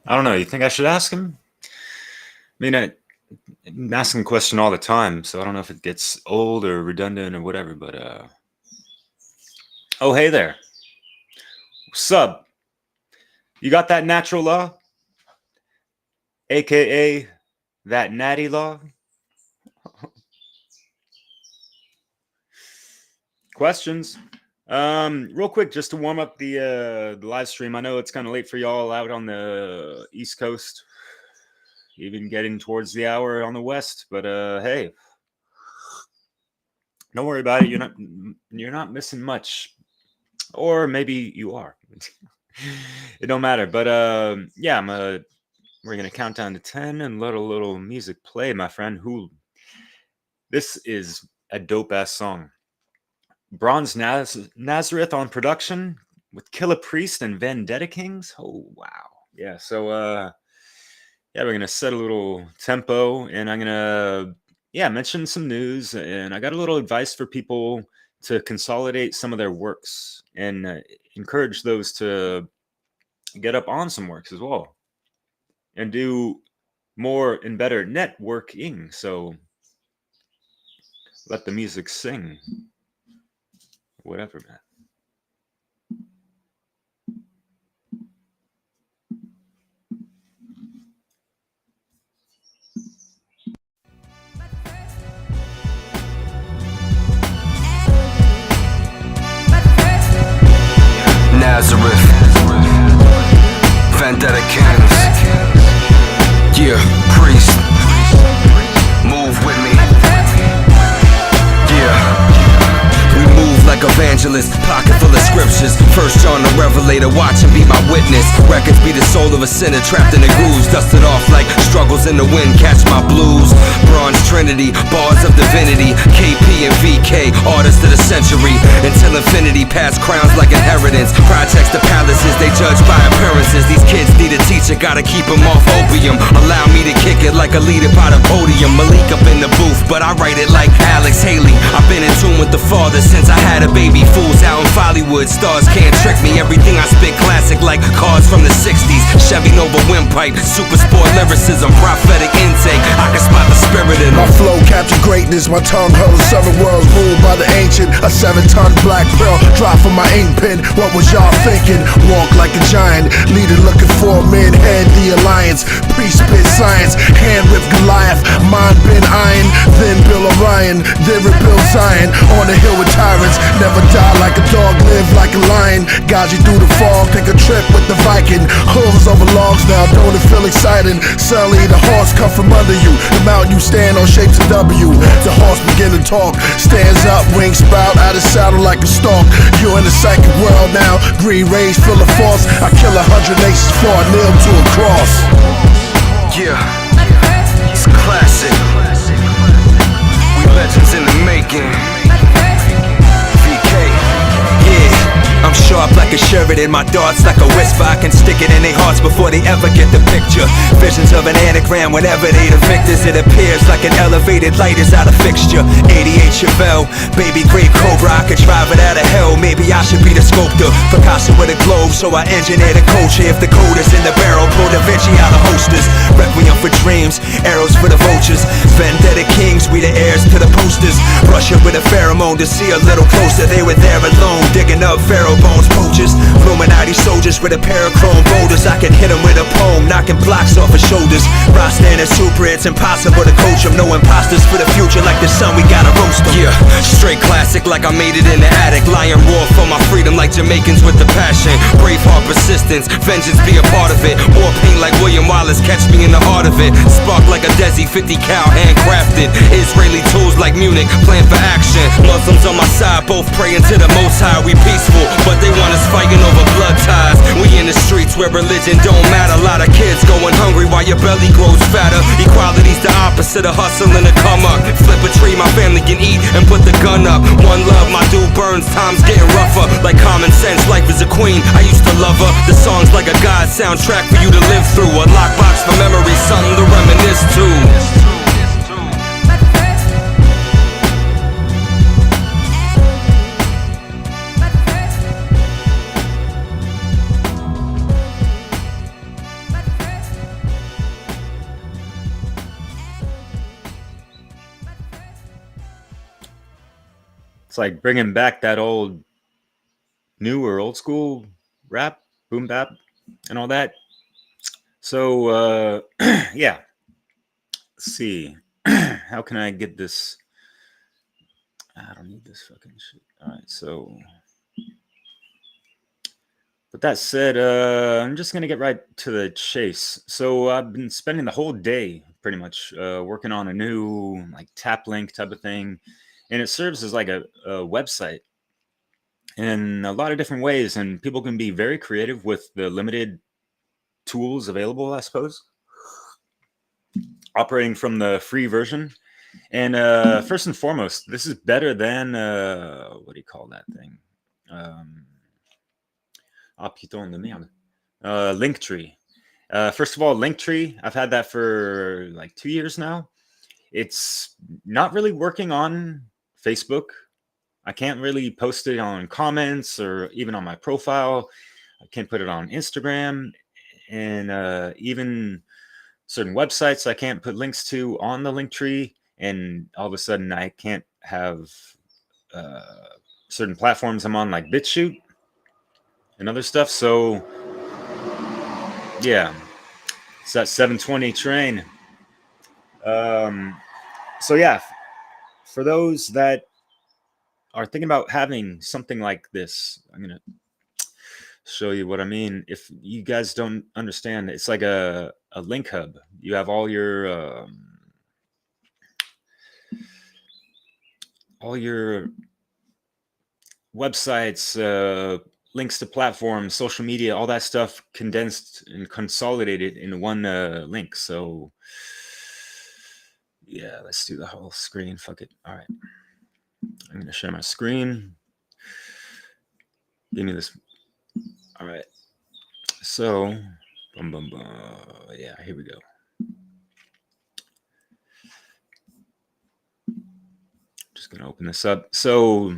I don't know. You think I should ask him? I mean, I'm asking the question all the time, so I don't know if it gets old or redundant or whatever. But oh, hey there, sub. You got that natural law, aka that natty law? Questions? Real quick, just to warm up the live stream. I know it's kind of late for y'all out on the East Coast, even getting towards the hour on the West. But hey, don't worry about it. You're not missing much, or maybe you are. It don't matter. But yeah, we're gonna count down to 10 and let a little music play, my friend. This is a dope ass song. Bronze Nazareth on production with Killer Priest and Vendetta Kings. Oh wow. Yeah, so yeah, we're gonna set a little tempo and I'm gonna mention some news, and I got a little advice for people to consolidate some of their works and encourage those to get up on some works as well and do more and better networking. So let the music sing. Whatever, man. Nazareth, Vendetta Kings, yeah, Priest, move with me, yeah. We move like evangelists, pocket full of scriptures. First John the Revelator, watch him be my witness. Records be the soul of a sinner trapped in the grooves, dusted off like struggles in the wind, catch my blues. Bronze Trinity, bars of divinity, KP and VK, artists of the century. Until infinity, pass crowns like inheritance. Projects to palaces, they judge by appearances. These kids need a teacher, gotta keep them off opium. Allow me to kick it like a leader by the podium. Malik up in the booth, but I write it like Alex Haley. I've been in tune with the Father since I had a baby. Fools out in Follywood, stars can't trick me. Everything I spit classic like cars from the 60s. Chevy Nova windpipe, super sport lyricism, prophetic intake. I can spot the spirit in my flow captured greatness, my tongue held 7 worlds ruled by the ancient. A 7-ton black pearl drop from my ink pen. What was y'all thinking? Walk like a giant, leader looking for men, head the alliance. Priest spit science, hand ripped Goliath, mind been iron. Then Bill Orion, then rebuild Zion. On the hill with tyrants, never die like a dog, live like a lion. Guide you through the fog, take a trip with the Viking. Hooves over logs now, don't it feel exciting? Sully, the horse come from under you. The mountain you stand on shapes a W. The horse begin to talk, stands up, wings sprout out of saddle like a stalk. You in the psychic world now, green rays full of force. I kill 100 nations before I nail to a cross. Yeah, it's classic. We legends in the making. VK, yeah. I'm sharp like a Sheridan, my darts like a whisper. I can stick it in their hearts before they ever get the picture. Visions of an anagram whenever they the victors. It appears like an elevated light is out of fixture. 88 Chevelle, baby great Cobra. I could drive it out of hell, maybe I should be the sculptor. Picasso with a globe, so I engineer the culture. If the code is in the barrel, pull Da Vinci out of holsters. Requiem for dreams, arrows for the vultures. Vendetta Kings, we the heirs to the posters. Brush it with a pheromone to see a little closer. They were there alone, digging up pharaoh bones, poachers. Illuminati soldiers with a pair of chrome boulders. I can hit them with a poem, knocking blocks off his shoulders. Rostan is super, it's impossible to coach them. No imposters for the future, like the sun, we gotta roast them. Yeah, straight classic like I made it in the attic. Lion roar for my freedom like Jamaicans with the passion. Braveheart persistence, vengeance be a part of it. War pain like William Wallace, catch me in the heart of it. Spark like a Desi, 50 cal, handcrafted. Israeli tools like Munich, plan for action. Muslims on my side, both praying to the Most High. We peaceful, but they want us fighting over blood ties. We in the streets where religion don't matter. A lot of kids going hungry while your belly grows fatter. Equality's the opposite of hustling to come up. Flip a tree, my family can eat and put the gun up. One love, my dude burns, time's getting rougher. Like common sense, life is a queen, I used to love her. The song's like a God soundtrack for you to live through. A lockbox for memories, something to reminisce to. It's like bringing back that old, new or old school rap, boom bap, and all that. So yeah, let's see. How can I get this? I don't need this fucking shit. All right, so with that said, I'm just gonna get right to the chase. So I've been spending the whole day pretty much working on a new like Taplink type of thing, and it serves as like a website in a lot of different ways, and people can be very creative with the limited tools available, I suppose, operating from the free version. And first and foremost, this is better than what do you call that thing? Um, putain de merde. Linktree. First of all, Linktree, I've had that for like 2 years now. It's not really working on Facebook. I can't really post it on comments or even on my profile. I can't put it on Instagram, and even certain websites I can't put links to on the Linktree. And all of a sudden, I can't have uh, certain platforms I'm on, like BitChute and other stuff. So yeah, it's that 720 train. Um, so yeah, for those that are thinking about having something like this, I'm gonna show you what I mean. If you guys don't understand, it's like a link hub. You have all your websites, links to platforms, social media, all that stuff condensed and consolidated in one link. So yeah, let's do the whole screen. Fuck it. All right, I'm gonna share my screen. Give me this. All right. So, boom, boom, boom. Yeah, here we go. Just gonna open this up. So,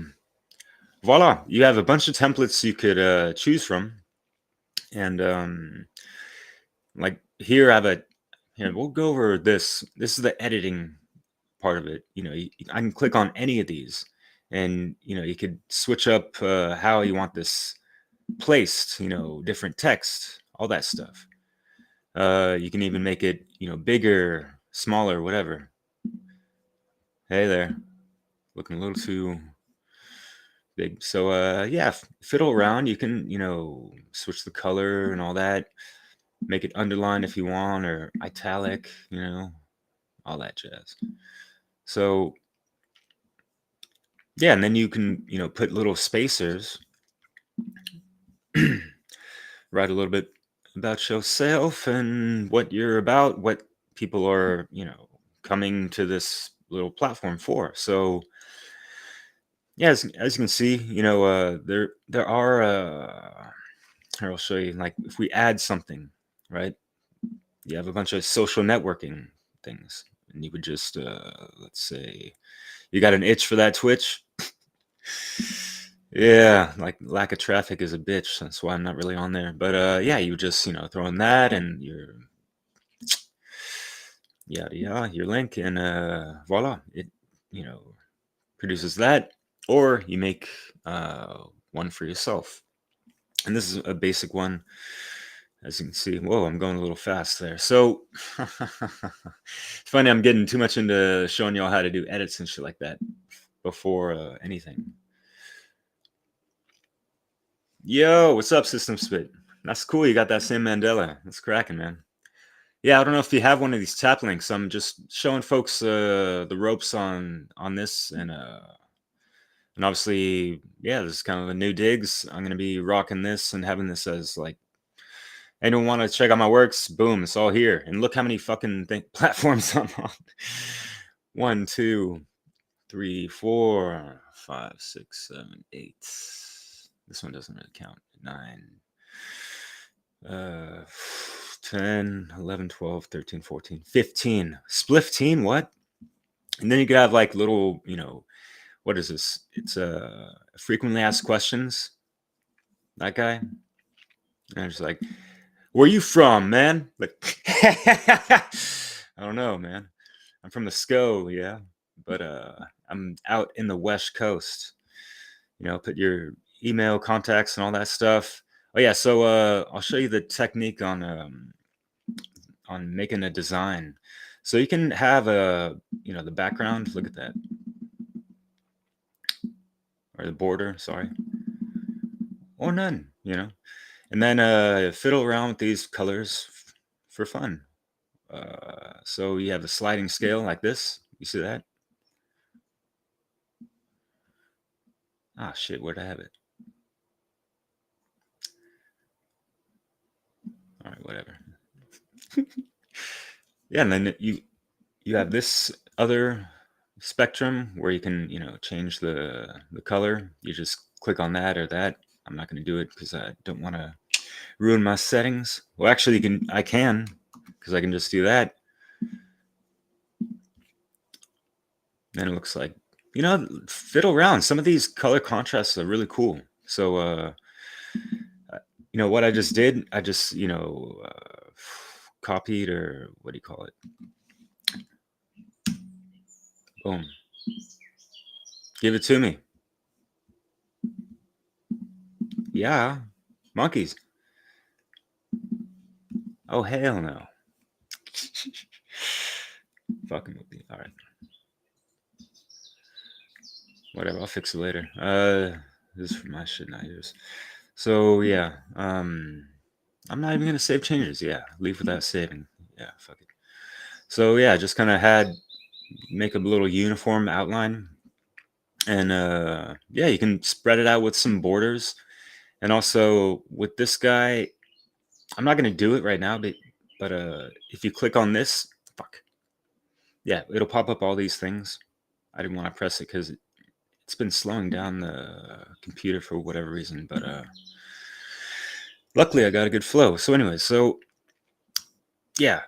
voila, you have a bunch of templates you could choose from, and like here I have a. Here, we'll go over this. This is the editing part of it. I can click on any of these, and you could switch up how you want this placed. Different text, all that stuff. You can even make it, bigger, smaller, whatever. Hey there, looking a little too big. So yeah, fiddle around. You can, switch the color and all that. Make it underlined if you want, or italic, all that jazz. So yeah, and then you can, put little spacers. Write a little bit about yourself and what you're about, what people are, coming to this little platform for. So yeah, as you can see, there are here I'll show you, like if we add something, right? You have a bunch of social networking things, and you would just let's say you got an itch for that Twitch. Yeah, like lack of traffic is a bitch. That's why I'm not really on there. But yeah, you just throw in that and your yada yada, your link, and voila, it you know produces that. Or you make one for yourself. And this is a basic one, as you can see. Whoa, I'm going a little fast there. So it's funny, I'm getting too much into showing y'all how to do edits and shit like that before anything. Yo, what's up, System Spit? That's cool. You got that same Mandela. That's cracking, man. Yeah, I don't know if you have one of these tap links. I'm just showing folks the ropes on this, and obviously, yeah, this is kind of a new digs. I'm gonna be rocking this and having this as like anyone want to check out my works. Boom, it's all here. And look how many fucking platforms I'm on. 1, 2, 3, 4, 5, 6, 7, 8. This one doesn't really count. 9, 10, 11, 12, 13, 14, 15. Spliff-teen, what? And then you could have like little, what is this? It's frequently asked questions. That guy. And I'm just like, where you from, man? Like, I don't know, man. I'm from the SCO, yeah. But I'm out in the West Coast. put your email contacts and all that stuff. Oh yeah, so I'll show you the technique on making a design. So you can have the background, look at that, or the border, sorry, or none, and then fiddle around with these colors for fun. So you have a sliding scale like this. You see that? Ah, shit, where'd I have it? All right, whatever. Yeah, and then you have this other spectrum where you can, change the color. You just click on that or that. I'm not going to do it because I don't want to ruin my settings. Well, actually, I can because I can just do that. And it looks like, fiddle around. Some of these color contrasts are really cool. So, what I just did, I just, copied, or what do you call it? Boom. Give it to me. Yeah. Monkeys. Oh, hell no. Fucking movie. All right. Whatever. I'll fix it later. This is for my shit, not yours. So, yeah. I'm not even going to save changes. Yeah. Leave without saving. Yeah. Fuck it. So, yeah. Just kind of make a little uniform outline. And, yeah, you can spread it out with some borders. And also with this guy, I'm not going to do it right now, but if you click on this, fuck. Yeah, it'll pop up all these things. I didn't want to press it because it's been slowing down the computer for whatever reason, but luckily I got a good flow. So anyway, yeah,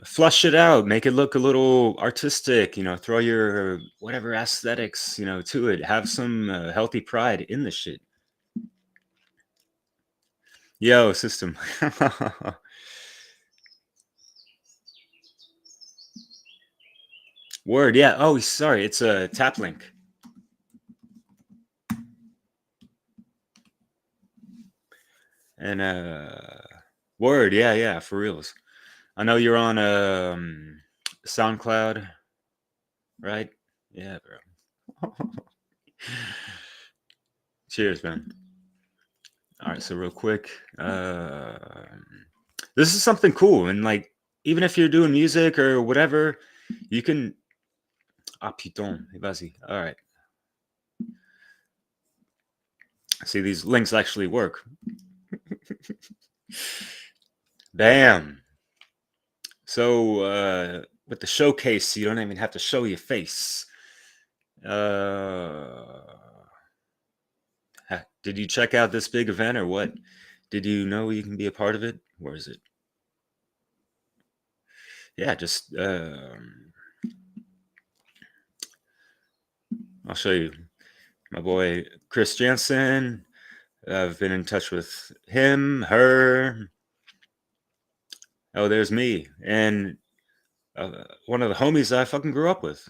flush it out, make it look a little artistic, throw your whatever aesthetics, to it. Have some healthy pride in the shit. Yo, system. Word, yeah. Oh, sorry, it's a Taplink. And word, yeah, for reals. I know you're on SoundCloud, right? Yeah, bro. Cheers, man. All right, so real quick, this is something cool, and like even if you're doing music or whatever, you can. Ah putain, vas-y. All right. See, these links actually work. Bam. So with the showcase, you don't even have to show your face. Did you check out this big event or what? Did you know you can be a part of it? Where is it? Yeah, just I'll show you. My boy Chris Jansen. I've been in touch with him, her. Oh, there's me, and one of the homies I fucking grew up with.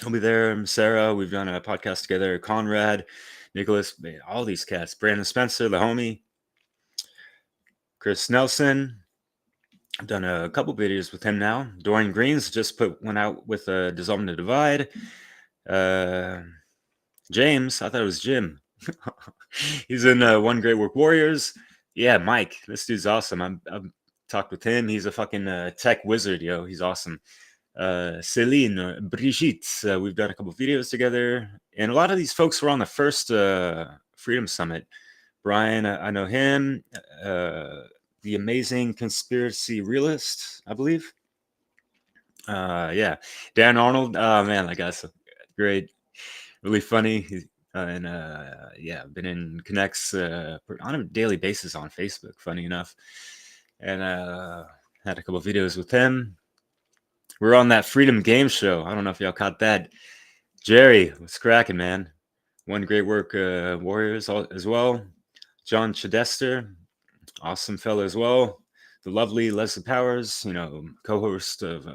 He'll be there. Sarah, we've done a podcast together. Conrad, Nicholas, all these cats. Brandon Spencer, the homie. Chris Nelson. I've done a couple videos with him now. Dorian Greens just put one out with Dissolving the Divide. James, I thought it was Jim. He's in One Great Work Warriors. Yeah, Mike, this dude's awesome. I've talked with him. He's a fucking tech wizard, yo. He's awesome. Celine, Brigitte, we've done a couple videos together. And a lot of these folks were on the first Freedom Summit. Brian, I know him. The Amazing Conspiracy Realist, I believe. Yeah. Dan Arnold. Oh, man, that guy's great. Really funny. And yeah, been in connects on a daily basis on Facebook, funny enough. And had a couple videos with him. We're on that Freedom Game Show. I don't know if y'all caught that. Jerry, what's cracking, man? One Great Work Warriors as well. John Chidester, awesome fellow as well. The lovely Leslie Powers, co-host of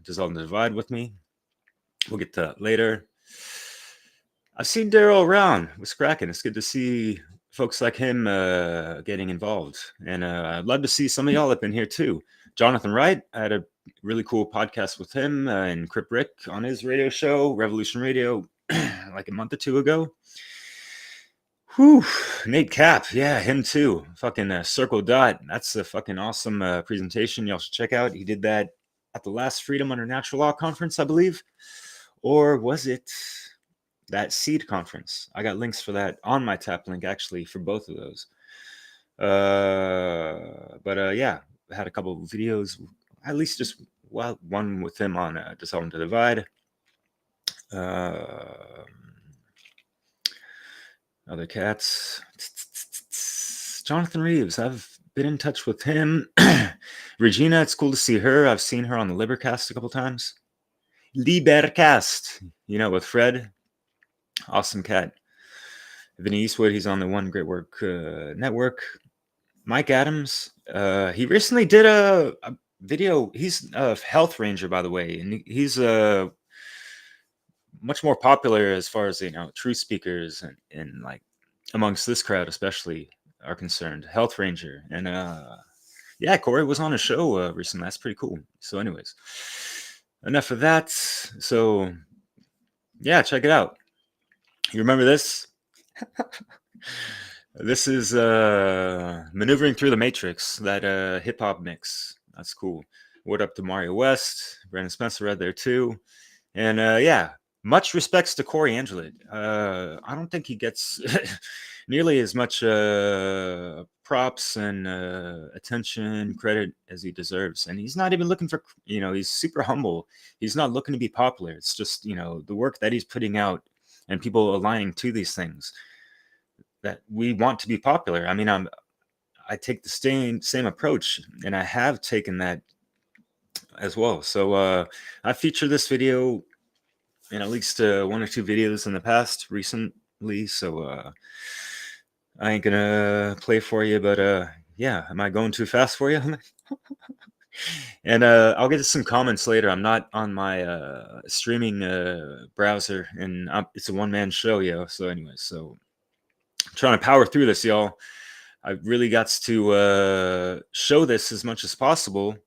Dissolve and Divide with me. We'll get to that later. I've seen Daryl around. What's cracking? It's good to see folks like him getting involved. And I'd love to see some of y'all up in here too. Jonathan Wright, I had a really cool podcast with him and Crip Rick on his radio show, Revolution Radio, like a month or two ago. Whew, Nate Cap, yeah, him too. Fucking Circle Dot. That's a fucking awesome presentation. Y'all should check out. He did that at the last Freedom Under Natural Law conference, I believe. Or was it that Seed conference? I got links for that on my Taplink, actually, for both of those. Yeah, I had a couple of videos, at least just one with him on Dissolving to Divide. Other cats. Jonathan Reeves, I've been in touch with him. Regina, it's cool to see her. I've seen her on the Libercast a couple times. Libercast, with Fred. Awesome cat. Vinny Eastwood, he's on the One Great Work Network. Mike Adams, he recently did a video. He's a health ranger, by the way, and he's much more popular as far as truth speakers and like amongst this crowd especially are concerned. Health ranger, and yeah, Corey was on a show recently. That's pretty cool. So, anyways, enough of that. So, yeah, check it out. You remember this? This is Maneuvering Through the Matrix, that hip hop mix. That's cool. What up to Mario West? Brandon Spencer read there too. And yeah, much respects to Corey Angelit. I don't think he gets nearly as much props and attention, credit as he deserves. And he's not even looking for, he's super humble. He's not looking to be popular. It's just, the work that he's putting out and people aligning to these things that we want to be popular. I mean, I take the same approach, and I have taken that as well. So I featured this video in at least one or two videos in the past recently. So I ain't gonna play for you, but yeah, am I going too fast for you? And I'll get to some comments later. I'm not on my streaming browser, and it's a one-man show, so anyways, so I'm trying to power through this, y'all. I really got to show this as much as possible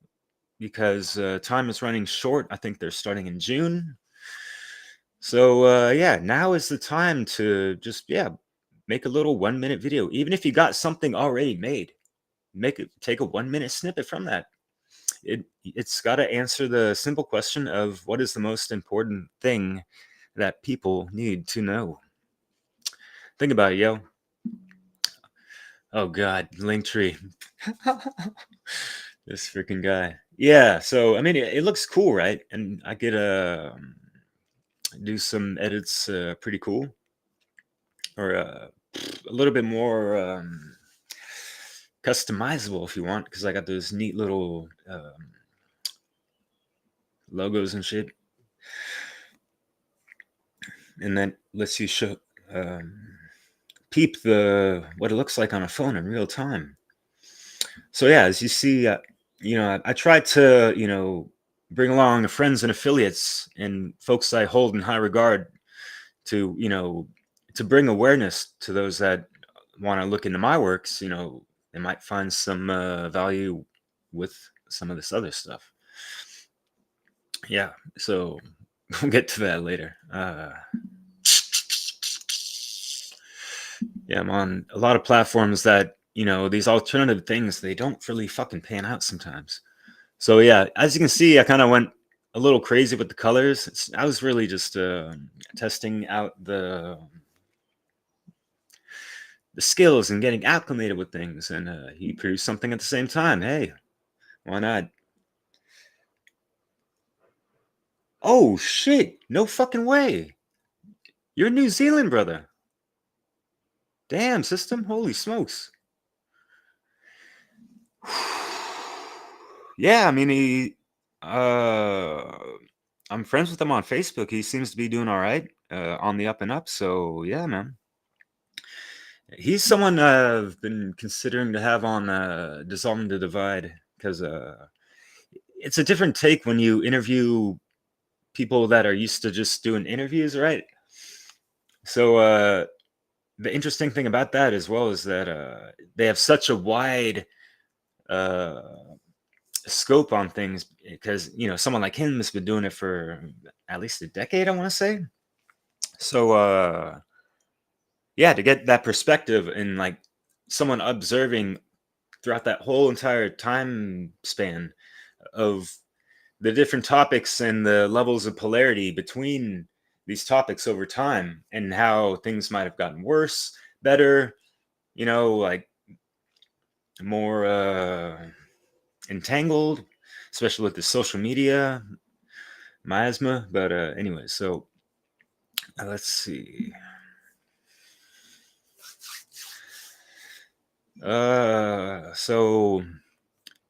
because time is running short. I think they're starting in June. So yeah, now is the time to just make a little 1-minute video. Even if you got something already made, take a 1-minute snippet from that. It's got to answer the simple question of what is the most important thing that people need to know. Think about it, yo. Oh God, Linktree. This freaking guy. Yeah, so I mean, it looks cool, right? And I get do some edits, pretty cool, or a little bit more customizable if you want, because I got those neat little logos and shit, and then lets you show peep what it looks like on a phone in real time. So yeah, as you see, I tried to bring along friends and affiliates and folks I hold in high regard to to bring awareness to those that want to look into my works. They might find some value with some of this other stuff. Yeah, so we'll get to that later. Yeah, I'm on a lot of platforms that, these alternative things, they don't really fucking pan out sometimes. So yeah, as you can see, I kind of went a little crazy with the colors. I was really just testing out the skills and getting acclimated with things, and he produced something at the same time. Hey, why not? Oh shit, no fucking way. You're New Zealand, brother. Damn, system, holy smokes. Yeah, I mean, I'm friends with him on Facebook. He seems to be doing all right, on the up and up. So yeah, man. He's someone I've been considering to have on Dissolving the Divide, because it's a different take when you interview people that are used to just doing interviews, right? So the interesting thing about that as well is that they have such a wide uh, scope on things because someone like him has been doing it for at least a decade, I want to say. So yeah, to get that perspective and like someone observing throughout that whole entire time span of the different topics and the levels of polarity between these topics over time and how things might have gotten worse, better, like more entangled, especially with the social media miasma. But anyway, so let's see. So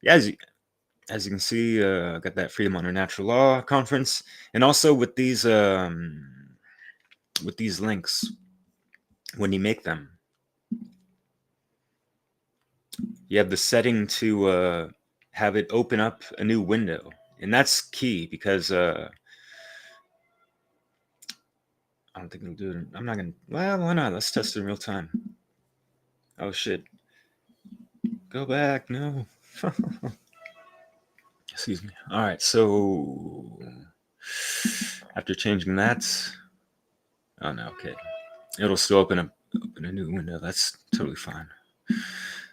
yeah, as you can see, I got that Freedom Under Natural Law conference, and also with these links when you make them, you have the setting to have it open up a new window, and that's key because I don't think it'll do it. I'm not gonna. Well, why not? Let's test it in real time. Oh shit! Go back. No. Excuse me. All right. So after changing that, oh no. Okay. It'll still open a new window. That's totally fine.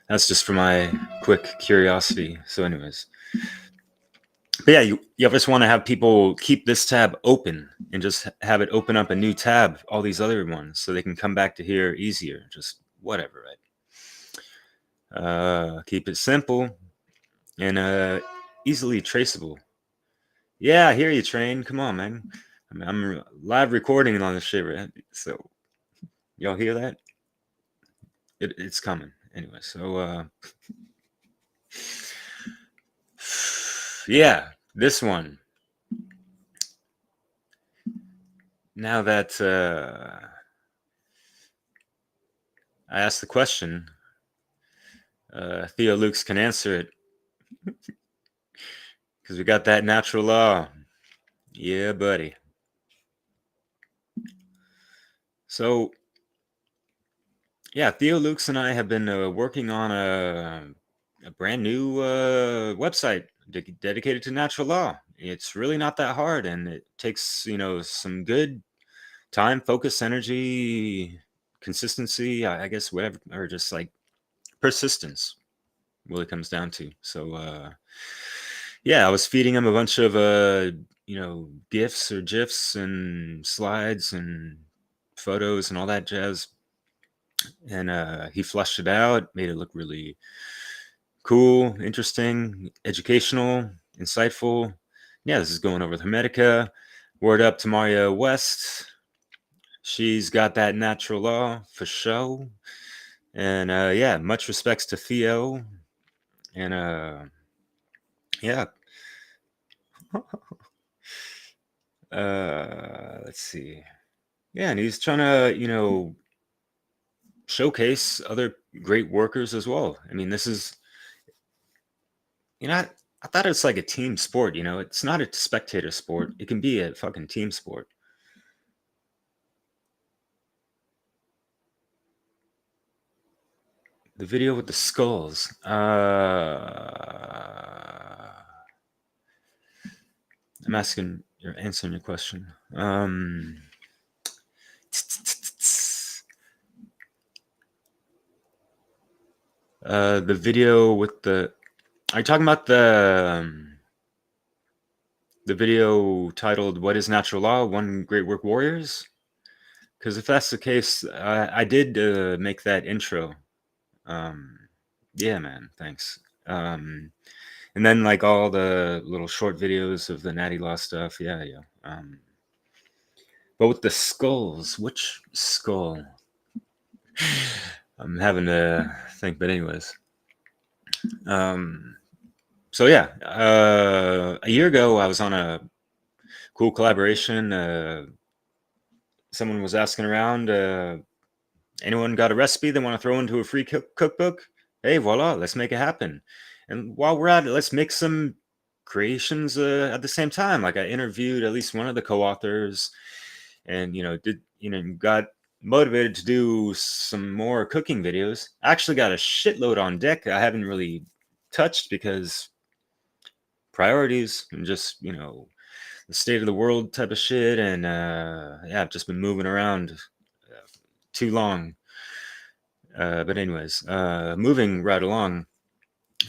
That's just for my quick curiosity. So, anyways. But yeah, you just want to have people keep this tab open and just have it open up a new tab, all these other ones, so they can come back to here easier. Just whatever, right? Keep it simple and easily traceable. Yeah, I hear you, Train. Come on, man. I mean, I'm live recording on this shit, right? So y'all hear that? It's coming. Anyway, so yeah, this one. Now that I asked the question, Theo Lukes can answer it because we got that natural law. Yeah, buddy. So, yeah, Theo Lukes and I have been working on a brand new website dedicated to natural law. It's really not that hard, and it takes some good time, focus, energy, consistency. I guess whatever, or just like persistence. Really comes down to. So yeah, I was feeding him a bunch of gifs or gifs and slides and photos and all that jazz, and he flushed it out, made it look really cool, interesting, educational, insightful. Yeah, this is going over with Hermetica. Word up to Maria West. She's got that natural law for show. And yeah, much respects to Theo. And yeah. Let's see. Yeah, and he's trying to, showcase other great workers as well. I mean, this is, I thought it's like a team sport, it's not a spectator sport. It can be a fucking team sport. The video with the skulls. I'm answering your question. The video with the. Are you talking about the video titled "What is Natural Law? One Great Work Warriors"? Because if that's the case, I did make that intro. Yeah, man, thanks. And then like all the little short videos of the Natty Law stuff. Yeah. But with the skulls, which skull? I'm having to think, but anyways. So yeah, a year ago I was on a cool collaboration. Someone was asking around, anyone got a recipe they want to throw into a free cookbook? Hey, voila, let's make it happen. And while we're at it, let's make some creations at the same time. Like I interviewed at least one of the co-authors, and got motivated to do some more cooking videos. I actually got a shitload on deck I haven't really touched because priorities and just, the state of the world type of shit. And yeah, I've just been moving around too long. But anyways, moving right along,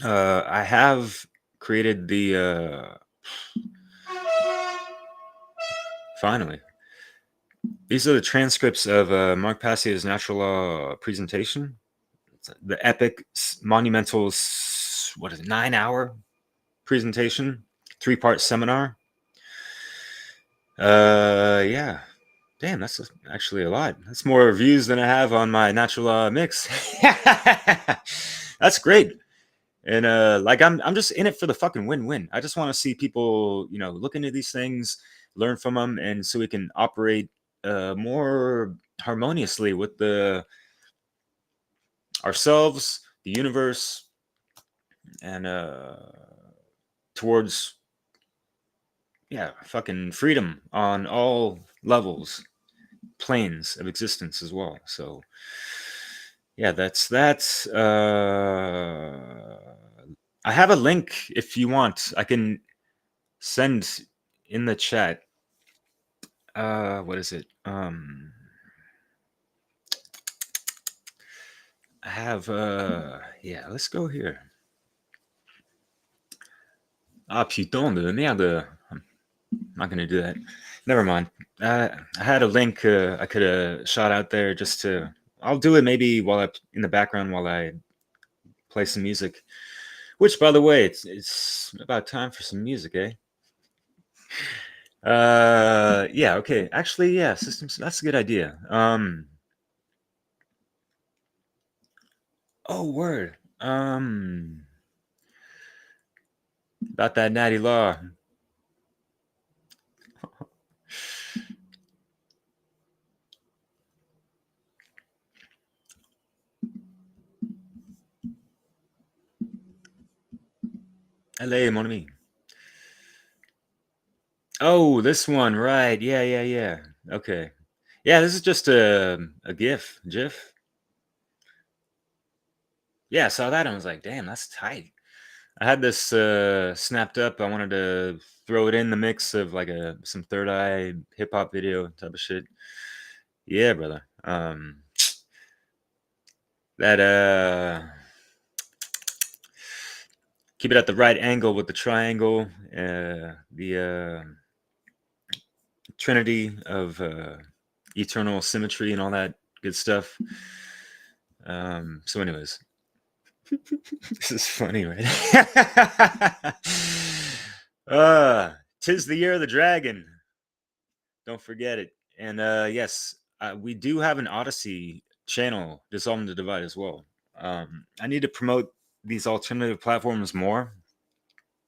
I have created the finally. These are the transcripts of Mark Passier's natural law presentation. It's the epic, monumental, what is it, 9-hour presentation, 3-part seminar. Yeah. Damn, that's actually a lot. That's more views than I have on my natural law mix. That's great. And like I'm just in it for the fucking win-win. I just want to see people, look into these things, learn from them, and so we can operate more harmoniously with the ourselves, the universe, and towards fucking freedom on all levels, planes of existence as well. So yeah, that's I have a link if you want. I can send in the chat. What is it? I have yeah, let's go here. Ah putain de merde. I'm not gonna do that. Never mind. I had a link I could have shot out there just to. I'll do it maybe while in the background while I play some music. Which, by the way, it's about time for some music, eh? Yeah, okay. Actually, yeah, systems. That's a good idea. Oh, word. About that natty law. Allez, mon ami. Oh, this one, right? Yeah. Okay. Yeah, this is just a GIF. Yeah, I saw that and I was like, damn, that's tight. I had this snapped up. I wanted to throw it in the mix of like some Third Eye hip hop video type of shit. Yeah, brother. That keep it at the right angle with the triangle. The trinity of eternal symmetry and all that good stuff. So, anyways, this is funny, right? Tis the year of the dragon. Don't forget it. And yes, we do have an Odyssey channel, Dissolving the Divide, as well. I need to promote these alternative platforms more,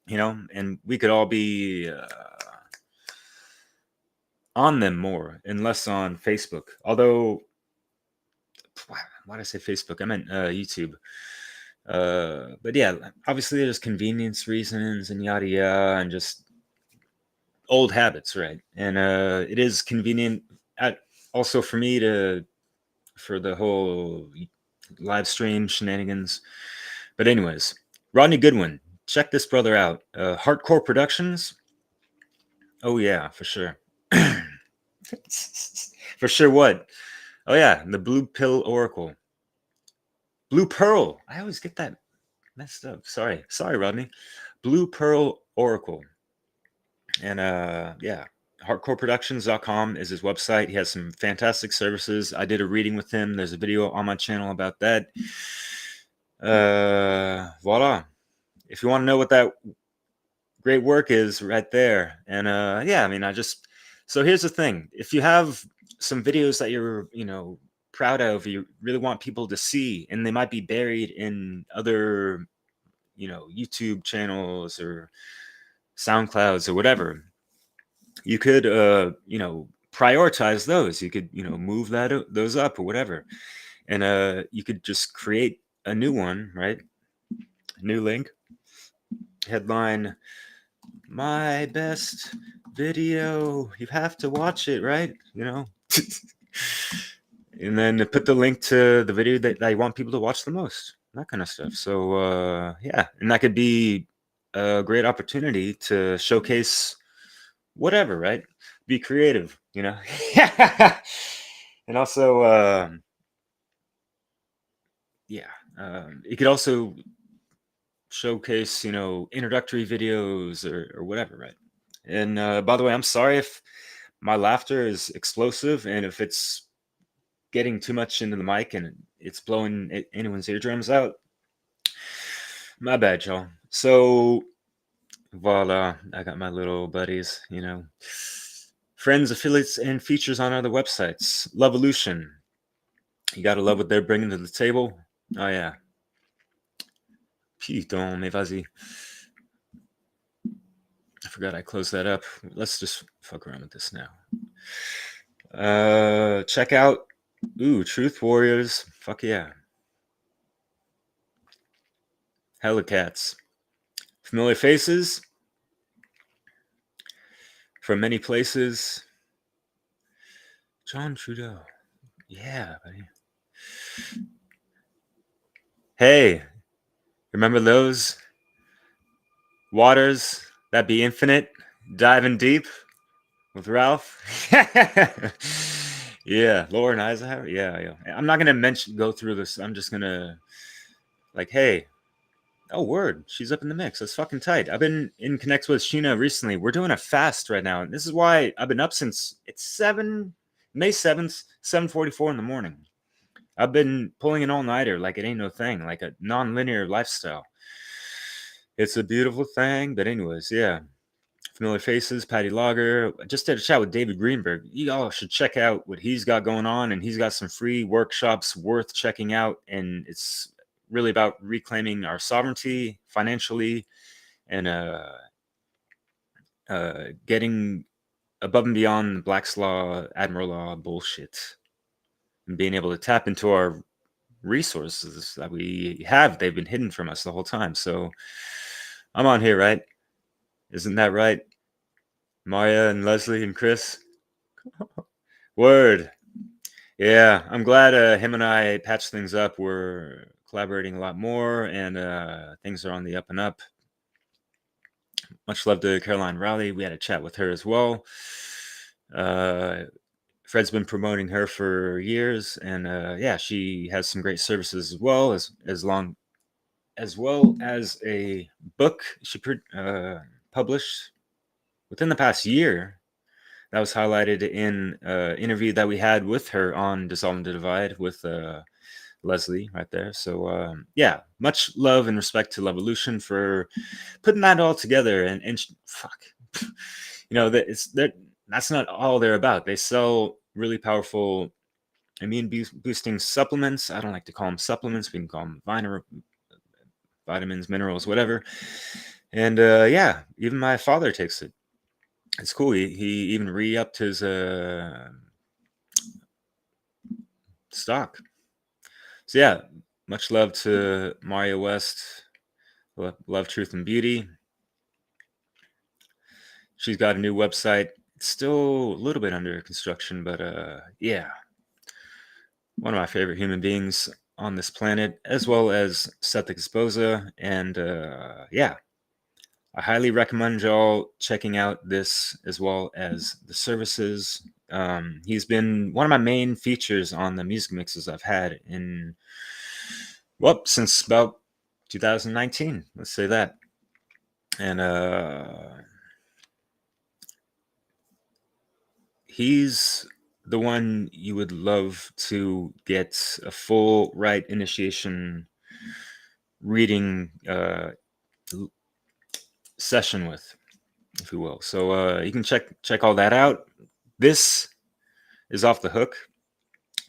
and we could all be on them more and less on Facebook. Although, why did I say Facebook? I meant YouTube. But yeah, obviously there's convenience reasons and yada yada, and just old habits, right? And it is convenient also for me for the whole live stream shenanigans. But anyways, Rodney Goodwin, check this brother out. Hardcore Productions. Oh yeah, for sure. For sure. What? Oh yeah, the Blue Pill Oracle. Blue Pearl. I always get that messed up. Sorry, Rodney. Blue Pearl Oracle. And yeah, hardcoreproductions.com is his website. He has some fantastic services. I did a reading with him. There's a video on my channel about that. Voila. If you want to know what that great work is, right there. And yeah, I mean, so here's the thing. If you have some videos that you're, proud of, you really want people to see, and they might be buried in other, YouTube channels or SoundClouds or whatever, you could prioritize those. You could move those up or whatever, and you could just create a new one, right? New link, headline, my best video, you have to watch it, right? and then put the link to the video that I want people to watch the most, that kind of stuff. So yeah, and that could be a great opportunity to showcase whatever, right? Be creative, you know. And also yeah, it could also showcase, you know, introductory videos or whatever, right? And by the way, I'm sorry if my laughter is explosive and if it's getting too much into the mic and it's blowing anyone's eardrums out. My bad, y'all. So voila, I got my little buddies, you know, friends, affiliates, and features on other websites. Lovolution, you gotta love what they're bringing to the table. Oh yeah. Putain, mais vas-y. I forgot I closed that up. Let's just fuck around with this now. Check out, Truth Warriors. Fuck yeah. Helicats. Familiar faces from many places. John Trudeau. Yeah, buddy. Hey, remember those waters that be infinite, diving deep with Ralph? Yeah, Lauren Eisenhower. Yeah. I'm not gonna go through this. I'm just gonna like, hey, oh word, she's up in the mix. That's fucking tight. I've been in connects with Sheena recently. We're doing a fast right now, and this is why I've been up since it's May 7th, 7:44 in the morning. I've been pulling an all-nighter like it ain't no thing, like a non-linear lifestyle. It's a beautiful thing, but anyways, yeah. Familiar faces, Patty Lager. I just did a chat with David Greenberg. You all should check out what he's got going on, and he's got some free workshops worth checking out. And it's really about reclaiming our sovereignty financially and getting above and beyond Black's Law, Admiral Law bullshit, and being able to tap into our resources that we have. They've been hidden from us the whole time. So I'm on here, right? Isn't that right? Maria and Leslie and Chris? Word. Yeah, I'm glad him and I patched things up. We're collaborating a lot more, and things are on the up and up. Much love to Caroline Rowley. We had a chat with her as well. Fred's been promoting her for years, and yeah, she has some great services as well as a book she published within the past year that was highlighted in an interview that we had with her on Dissolving the Divide with Leslie right there. So yeah, much love and respect to Levolution for putting that all together. And fuck, you know, that's not all they're about. They sell really powerful immune boosting supplements. I don't like to call them supplements. We can call them vitamins, minerals, whatever. And yeah, even my father takes it. It's cool. He even re-upped his stock. So yeah, much love to Maria West. Love, Truth, and Beauty. She's got a new website. It's still a little bit under construction, but yeah, one of my favorite human beings on this planet, as well as Seth Exposa. And yeah, I highly recommend y'all checking out this as well as the services. He's been one of my main features on the music mixes I've had since about 2019. Let's say that. And he's the one you would love to get a full right initiation reading session with, if you will. So you can check all that out. This is off the hook,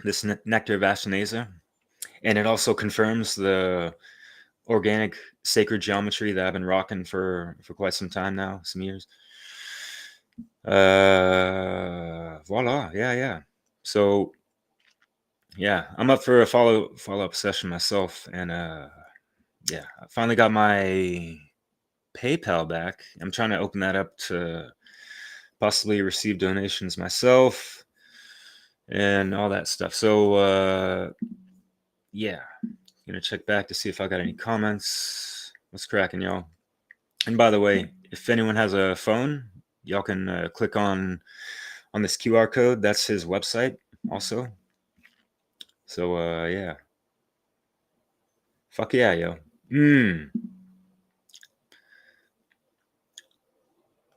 this nectar of Ashkenazar, and it also confirms the organic sacred geometry that I've been rocking for quite some time now, some years. Voila, yeah. So yeah, I'm up for a follow-up session myself, and yeah, I finally got my PayPal back. I'm trying to open that up to possibly receive donations myself. and all that stuff. So yeah, gonna check back to see if I got any comments. What's cracking, y'all? And by the way, if anyone has a phone, y'all can click on this QR code. That's his website also. So yeah. Fuck yeah, yo.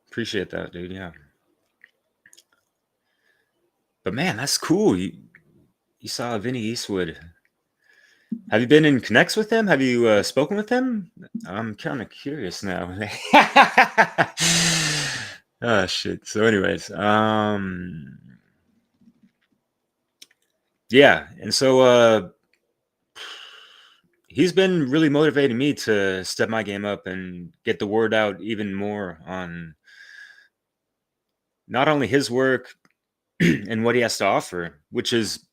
Appreciate that, dude. Yeah. But man, that's cool. You saw Vinny Eastwood. Have you been in connects with him? Have you spoken with him? I'm kind of curious now. Oh shit. So anyways, yeah. And so he's been really motivating me to step my game up and get the word out even more on not only his work and what he has to offer, which is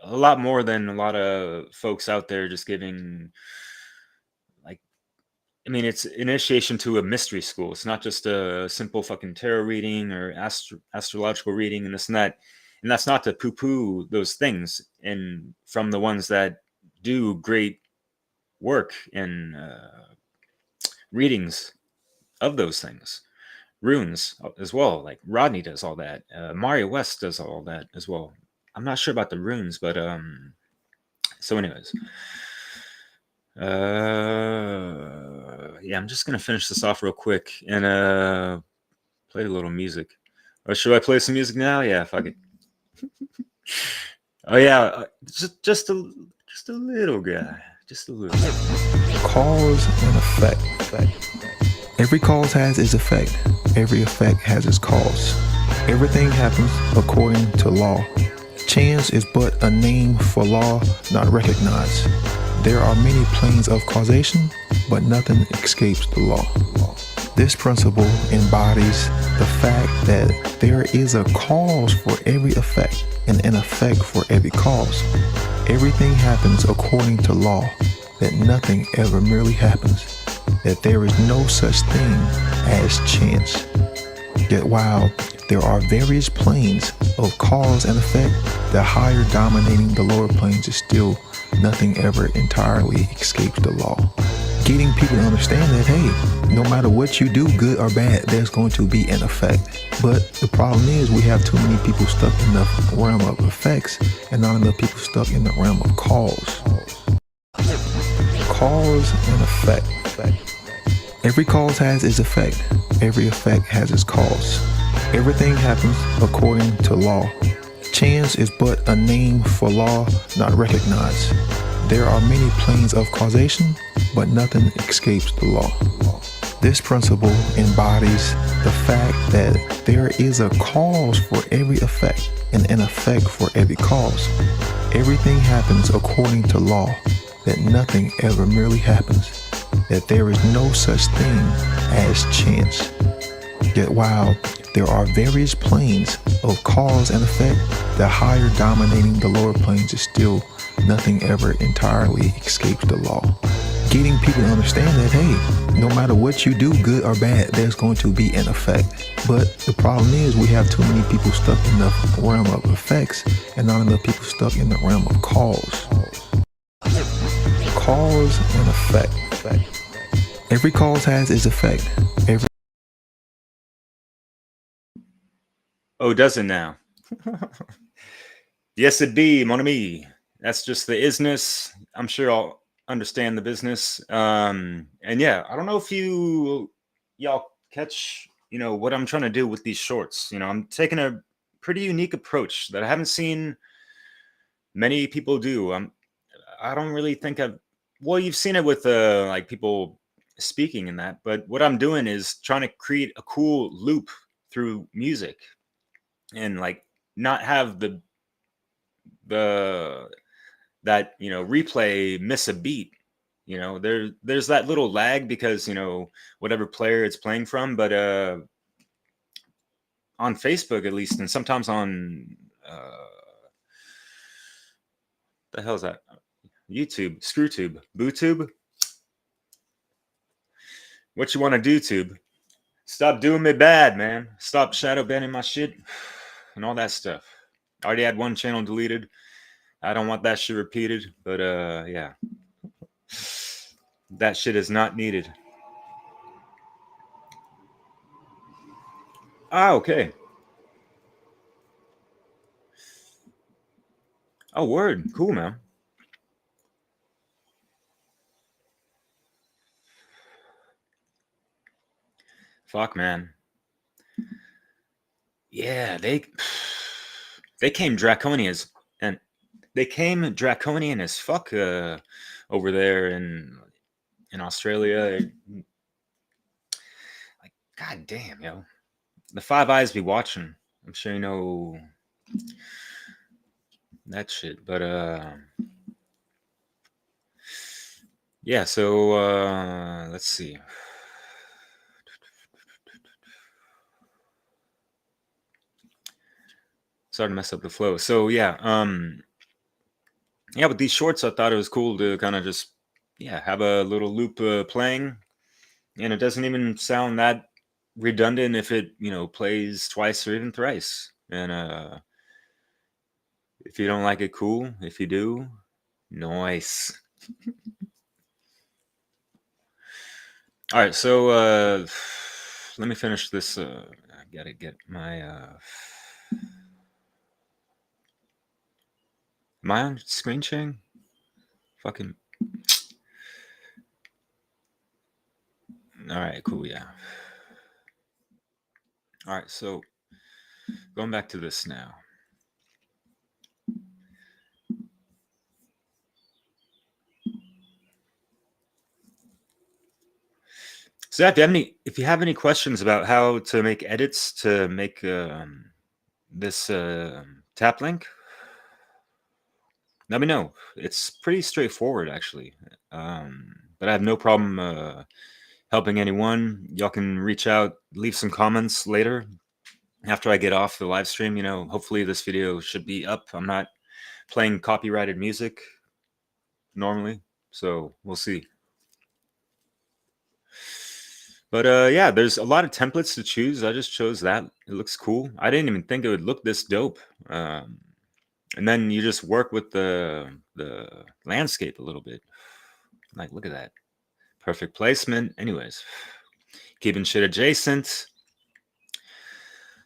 a lot more than a lot of folks out there just giving, like, I mean, it's initiation to a mystery school. It's not just a simple fucking tarot reading or astrological reading and this and that. And that's not to poo-poo those things. And from the ones that do great work in readings of those things, runes as well. Like Rodney does all that. Mario West does all that as well. I'm not sure about the runes, but so anyways, yeah, I'm just gonna finish this off real quick and play a little music. Or should I play some music now? Yeah, fuck it. Oh yeah, just a little guy, just a little. Cause and effect. Every cause has its effect. Every effect has its cause. Everything happens according to law. Chance is but a name for law not recognized. There are many planes of causation, but nothing escapes the law. This principle embodies the fact that there is a cause for every effect and an effect for every cause. Everything happens according to law, that nothing ever merely happens, that there is no such thing as chance. Yet while there are various planes of cause and effect, the higher dominating the lower planes is still nothing ever entirely escapes the law. Getting people to understand that, hey, no matter what you do, good or bad, there's going to be an effect. But the problem is we have too many people stuck in the realm of effects and not enough people stuck in the realm of cause. Cause and effect. Every cause has its effect. Every effect has its cause. Everything happens according to law. Chance is but a name for law not recognized. There are many planes of causation, but nothing escapes the law. This principle embodies the fact that there is a cause for every effect and an effect for every cause. Everything happens according to law, that nothing ever merely happens, that there is no such thing as chance. Yet while there are various planes of cause and effect, the higher dominating the lower planes is still nothing ever entirely escapes the law. Getting people to understand that, hey, no matter what you do, good or bad, there's going to be an effect. But the problem is we have too many people stuck in the realm of effects and not enough people stuck in the realm of cause. Cause and effect. Every cause has its effect. Oh, does it now? Yes, it be, mon ami. That's just the isness. I'm sure I'll understand the business. And yeah, I don't know if y'all catch, what I'm trying to do with these shorts. I'm taking a pretty unique approach that I haven't seen many people do. I don't really think well, you've seen it with like people speaking in that, but what I'm doing is trying to create a cool loop through music and like not have the that replay miss a beat. There's that little lag because whatever player it's playing from, but on Facebook at least, and sometimes on the hell's that, YouTube, ScrewTube, BooTube, what you want to do, Tube? Stop doing me bad, man. Stop shadow banning my shit. and all that stuff. I already had one channel deleted. I don't want that shit repeated, but yeah. That shit is not needed. Ah, okay. Oh, word. Cool, man. Fuck, man. Yeah, they came draconian and they came draconian as fuck over there in Australia. Like, god damn, yo. The Five Eyes be watching. I'm sure you know that shit. But yeah, so let's see. Sorry to mess up the flow. So yeah, with these shorts, I thought it was cool to kind of just have a little loop playing, and it doesn't even sound that redundant if it plays twice or even thrice. And if you don't like it, cool. If you do, nice. All right, so let me finish this. I gotta get my. Am I on screen sharing? Fucking. All right, cool, yeah. All right, so going back to this now. So if you have any questions about how to make edits to make this Taplink, let me know. It's pretty straightforward, actually. But I have no problem helping anyone. Y'all can reach out, leave some comments later after I get off the live stream. Hopefully this video should be up. I'm not playing copyrighted music normally, so we'll see. But yeah, there's a lot of templates to choose. I just chose that. It looks cool. I didn't even think it would look this dope. And then you just work with the landscape a little bit. Like, look at that. Perfect placement. Anyways, keeping shit adjacent.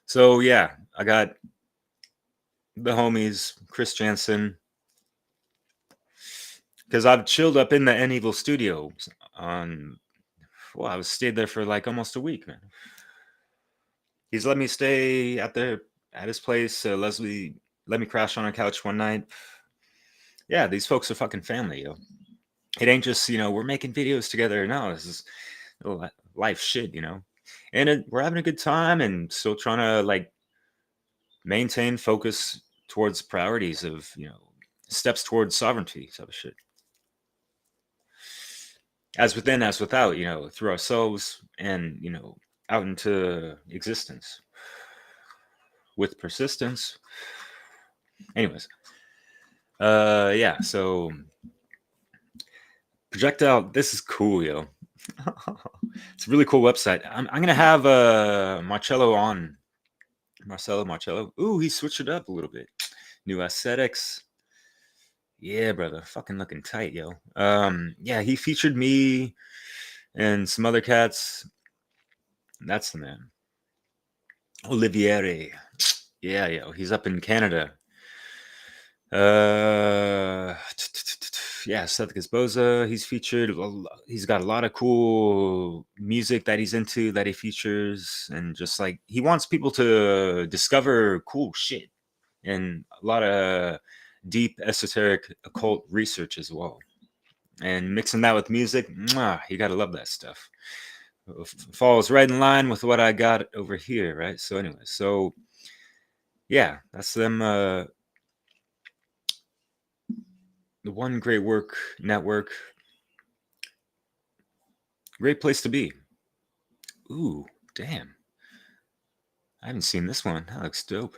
So yeah, I got the homies, Chris Jansen, because I've chilled up in the N Evil studio on. Well, I was stayed there for like almost a week, man. He's let me stay at his place. Leslie let me crash on her couch one night. Yeah, these folks are fucking family, yo. It ain't just we're making videos together. No, this is life shit, and we're having a good time and still trying to like maintain focus towards priorities of steps towards sovereignty type of shit. As within, as without, through ourselves and out into existence with persistence. Anyways, yeah. So projectile. This is cool, yo. It's a really cool website. I'm gonna have Marcello on. Marcello. Ooh, he switched it up a little bit. New aesthetics. Yeah, brother. Fucking looking tight, yo. Yeah, he featured me and some other cats. That's the man. Olivieri. Yeah, yo. He's up in Canada. Yeah, Seth Gazboza, he's featured. He's got a lot of cool music that he's into that he features, and just like he wants people to discover cool shit and a lot of deep esoteric occult research as well. And mixing that with music, you gotta love that stuff. Falls right in line with what I got over here, right? So anyway, yeah, that's them. The One Great Work Network. Great place to be. Ooh, damn. I haven't seen this one. That looks dope.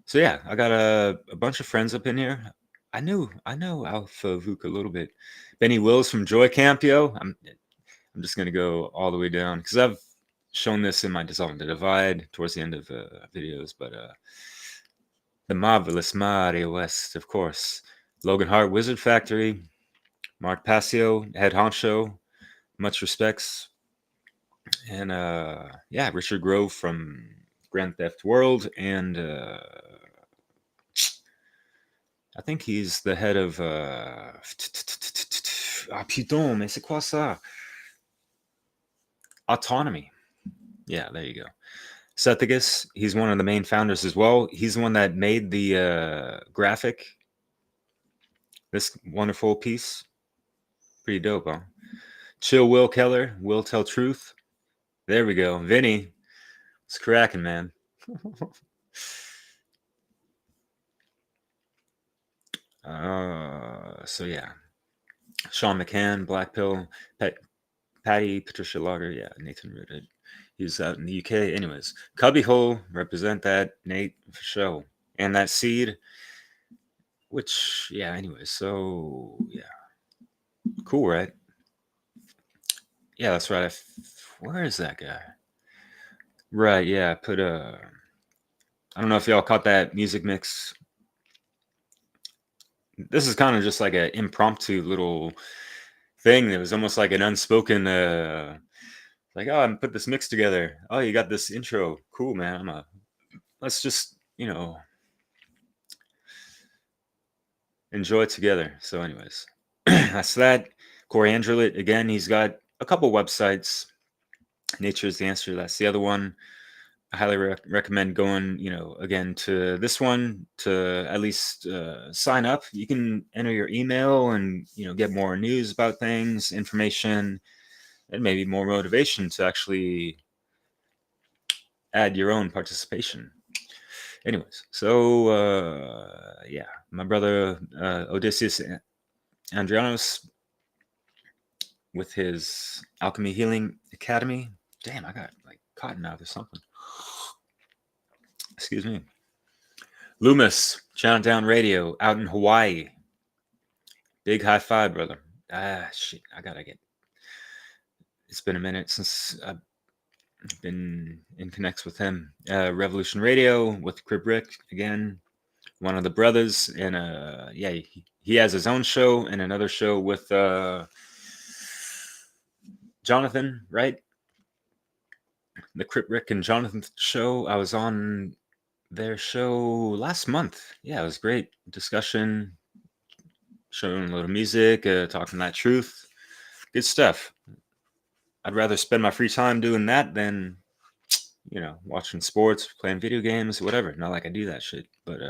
So yeah, I got a bunch of friends up in here. I know Alpha Vuk a little bit. Benny Wills from Joy Camp, yo. I'm just gonna go all the way down because I've shown this in my Dissolving the Divide towards the end of videos, but The marvelous Mario West, of course. Logan Hart, Wizard Factory. Mark Passio, head honcho. Much respects. And yeah, Richard Grove from Grand Theft World, and I think he's the head of ah putain, mais c'est quoi ça? Autonomy. Yeah, there you go. Sethigus, he's one of the main founders as well. He's the one that made the graphic. This wonderful piece. Pretty dope, huh? Chill Will Keller, Will Tell Truth. There we go. Vinny, it's cracking, man. So yeah. Sean McCann, Black Pill, Patty, Patricia Lager, yeah, Nathan Rooted. He's out in the UK. Anyways, Cubbyhole, represent that, Nate, for show. And that seed, which, yeah, anyways, so, yeah. Cool, right? Yeah, that's right. Where is that guy? Right, yeah, I put I don't know if y'all caught that music mix. This is kind of just like an impromptu little thing that was almost like an unspoken, like, oh, I'm put this mix together. Oh, you got this intro. Cool, man. Let's just, enjoy it together. So, anyways, that's that. Corey Andrelit, again, he's got a couple websites. Nature is the answer. That's the other one. I highly recommend going, again to this one to at least sign up. You can enter your email and, get more news about things, information, and maybe more motivation to actually add your own participation. Anyways, so yeah, my brother Odysseus Andrianos with his Alchemy Healing Academy. Damn, I got like cotton mouth or something. Excuse me. Loomis, Chinatown Radio, out in Hawaii. Big high five, brother. Ah, shit, I gotta get. It's been a minute since I've been in connects with him. Revolution Radio with Crib Rick again, one of the brothers, and yeah, he has his own show and another show with Jonathan, right? The Crip Rick and Jonathan show. I was on their show last month. Yeah, it was great discussion, showing a little music, talking that truth. Good stuff. I'd rather spend my free time doing that than, watching sports, playing video games, whatever. Not like I do that shit. But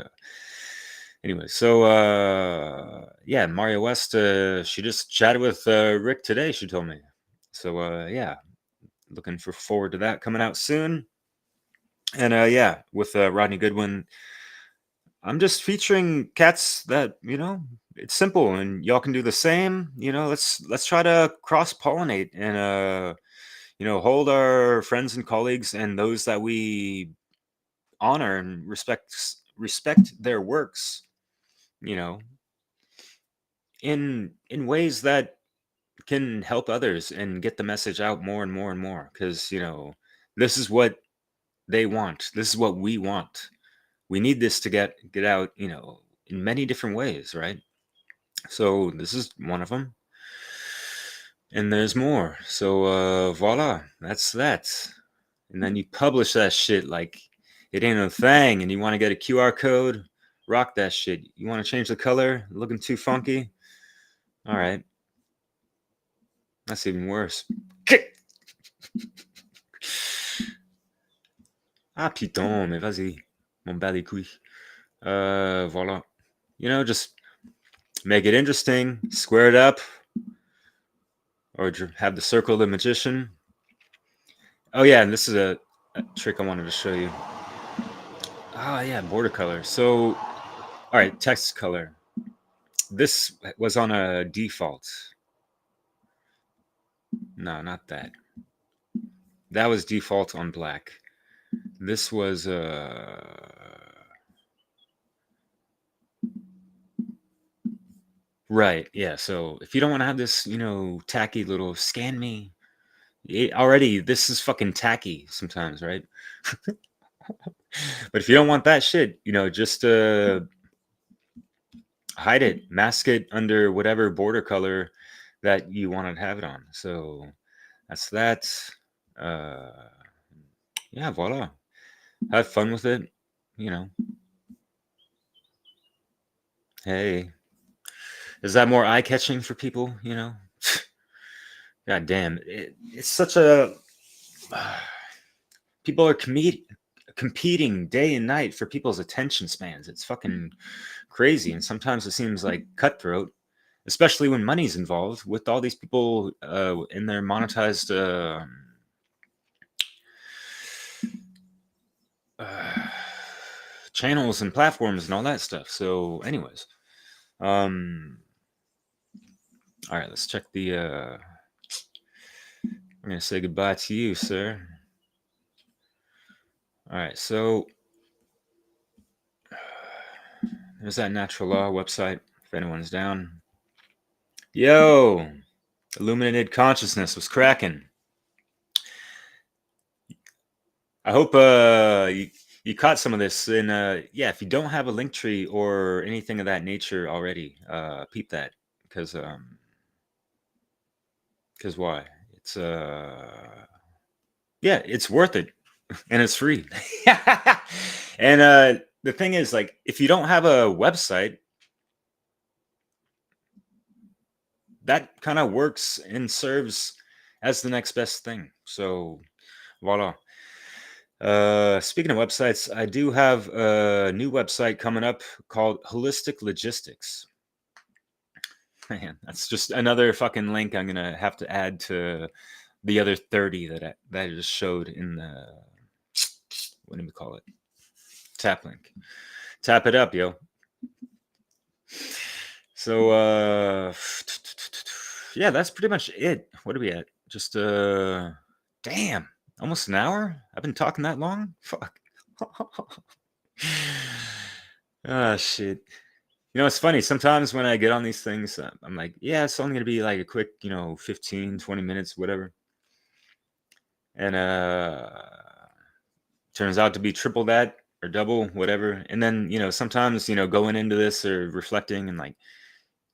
anyway, so yeah, Mario West, she just chatted with Rick today, she told me. So yeah, looking forward to that coming out soon. And yeah, with Rodney Goodwin, I'm just featuring cats that, it's simple and y'all can do the same. Let's try to cross pollinate and hold our friends and colleagues and those that we honor and respect their works, in ways that can help others and get the message out more and more and more, because this is what they want, this is what we want. We need this to get out, in many different ways, right? So this is one of them, and there's more. So voila, that's that. And then you publish that shit like it ain't a thing, and you want to get a QR code, rock that shit. You want to change the color, looking too funky, all right, that's even worse. Ah putain, mais vas-y, mon bas les couilles. Voila. Just make it interesting, square it up, or have the circle of the magician. Oh yeah, and this is a trick I wanted to show you. Ah yeah, border color. So, all right, text color. This was on a default. No, not that. That was default on black. This was right, yeah. So if you don't want to have this, tacky little scan me, already this is fucking tacky sometimes, right? But if you don't want that shit, just hide it, mask it under whatever border color that you want to have it on. So that's that. Yeah, voila. Have fun with it. Hey, is that more eye-catching for people? God damn, it's such a people are competing day and night for people's attention spans. It's fucking crazy, and sometimes it seems like cutthroat, especially when money's involved with all these people in their monetized channels and platforms and all that stuff. So anyways, all right, let's check the I'm gonna say goodbye to you, sir. All right, so there's that natural law website if anyone's down. Yo, illuminated consciousness was cracking. I hope you caught some of this. And yeah, if you don't have a link tree or anything of that nature already, peep that, because why? It's yeah, it's worth it, and it's free. And the thing is, like, if you don't have a website, that kind of works and serves as the next best thing. So voila. Speaking of websites, I do have a new website coming up called Holistic Logistics. Man, that's just another fucking link I'm gonna have to add to the other 30 that I just showed in the, what do we call it? Taplink. Tap it up, yo. So yeah, that's pretty much it. What are we at? Just damn, almost an hour? I've been talking that long? Fuck. Ah, shit. It's funny. Sometimes when I get on these things, I'm like, yeah, it's only going to be like a quick, 15, 20 minutes, whatever. And turns out to be triple that or double, whatever. And then, sometimes, going into this or reflecting and like,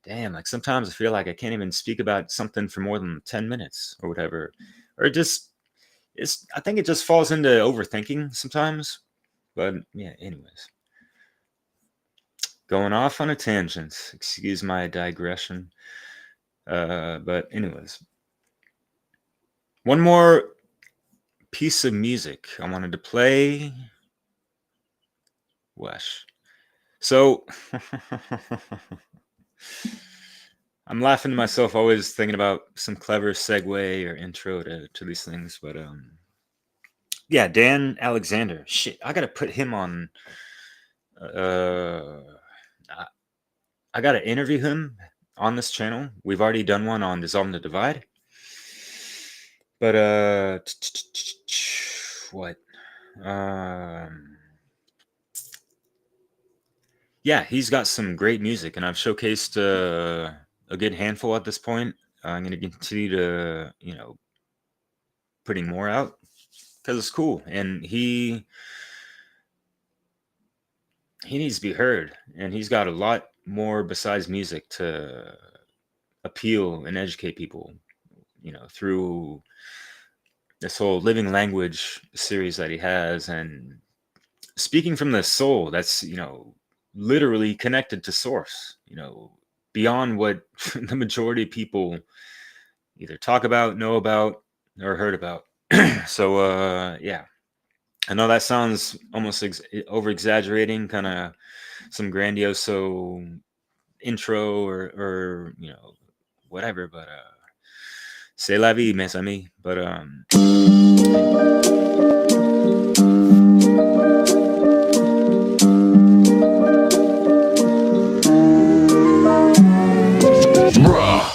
damn, like sometimes I feel like I can't even speak about something for more than 10 minutes or whatever. Or I think it just falls into overthinking sometimes. But yeah, anyways. Going off on a tangent. Excuse my digression. But anyways. One more piece of music I wanted to play. Wesh. So I'm laughing to myself, always thinking about some clever segue or intro to these things. But yeah, Dan Alexander. Shit, I gotta put him on. I gotta interview him on this channel. We've already done one on Dissolving the Divide. But what? Yeah, he's got some great music, and I've showcased a good handful at this point. I'm going to continue to, putting more out because it's cool, and he needs to be heard, and he's got a lot more besides music to appeal and educate people, through this whole living language series that he has, and speaking from the soul. That's literally connected to source, beyond what the majority of people either talk about, know about, or heard about. So yeah, I know that sounds almost over exaggerating, kind of some grandiose intro or whatever, but c'est la vie, mes amis. But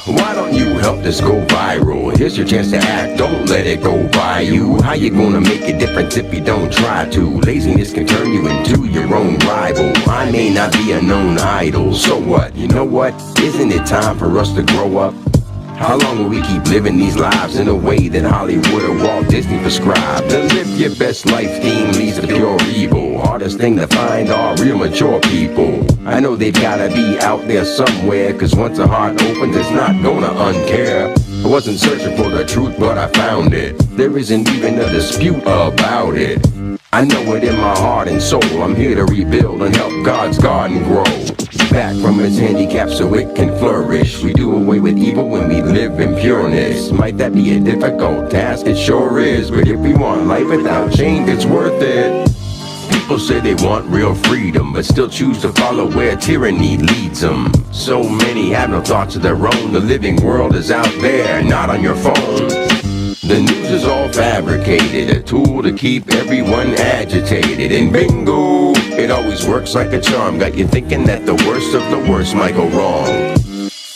why don't you help this go viral? Here's your chance to act, don't let it go by you. How you gonna make a difference if you don't try to? Laziness can turn you into your own rival. I may not be a known idol, so what? You know what? Isn't it time for us to grow up? How long will we keep living these lives in a way that Hollywood or Walt Disney prescribe? To live your best life theme leads to pure evil. Hardest thing to find are real mature people. I know they've gotta be out there somewhere, cause once a heart opens it's not gonna uncare. I wasn't searching for the truth but I found it. There isn't even a dispute about it. I know it in my heart and soul. I'm here to rebuild and help God's garden grow back from its handicap so it can flourish. We do away with evil when we live in pureness. Might that be a difficult task? It sure is. But if we want life without change, it's worth it. People say they want real freedom, but still choose to follow where tyranny leads them. So many have no thoughts of their own. The living world is out there, not on your phone. The news is all fabricated, a tool to keep everyone agitated. And bingo, it always works like a charm. Got you thinking that the worst of the worst might go wrong.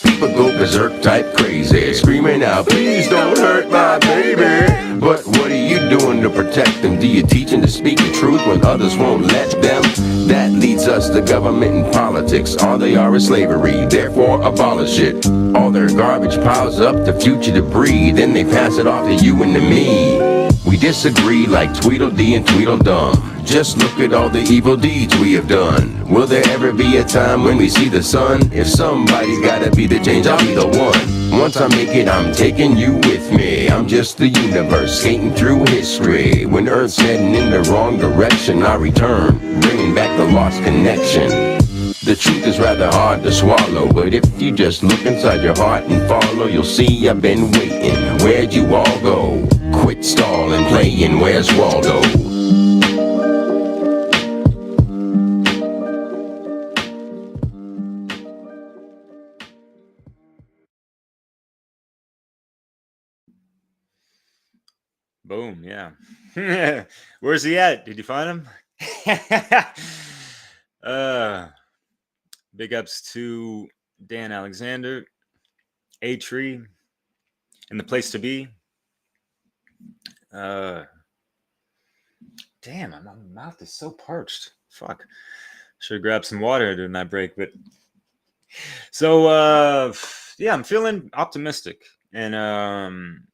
People go berserk type crazy, screaming out, please don't hurt my baby. But what are you doing to protect them? Do you teach them to speak the truth when others won't let them? That leads us to government and politics. All they are is slavery, therefore abolish it. All their garbage piles up to future debris, then they pass it off to you and to me. We disagree like Tweedledee and Tweedledum. Just look at all the evil deeds we have done. Will there ever be a time when we see the sun? If somebody's gotta be the change, I'll be the one. Once I make it, I'm taking you with me. I'm just the universe, skating through history. When Earth's heading in the wrong direction, I return, bringing back the lost connection. The truth is rather hard to swallow, but if you just look inside your heart and follow, you'll see I've been waiting. Where'd you all go? Quit stalling, playing, where's Waldo? Boom, yeah. Where's he at? Did you find him? Big ups to Dan Alexander, A Tree, and the place to be. Damn, my mouth is so parched. Fuck. Should have grabbed some water during that break, but so yeah, I'm feeling optimistic, and I'm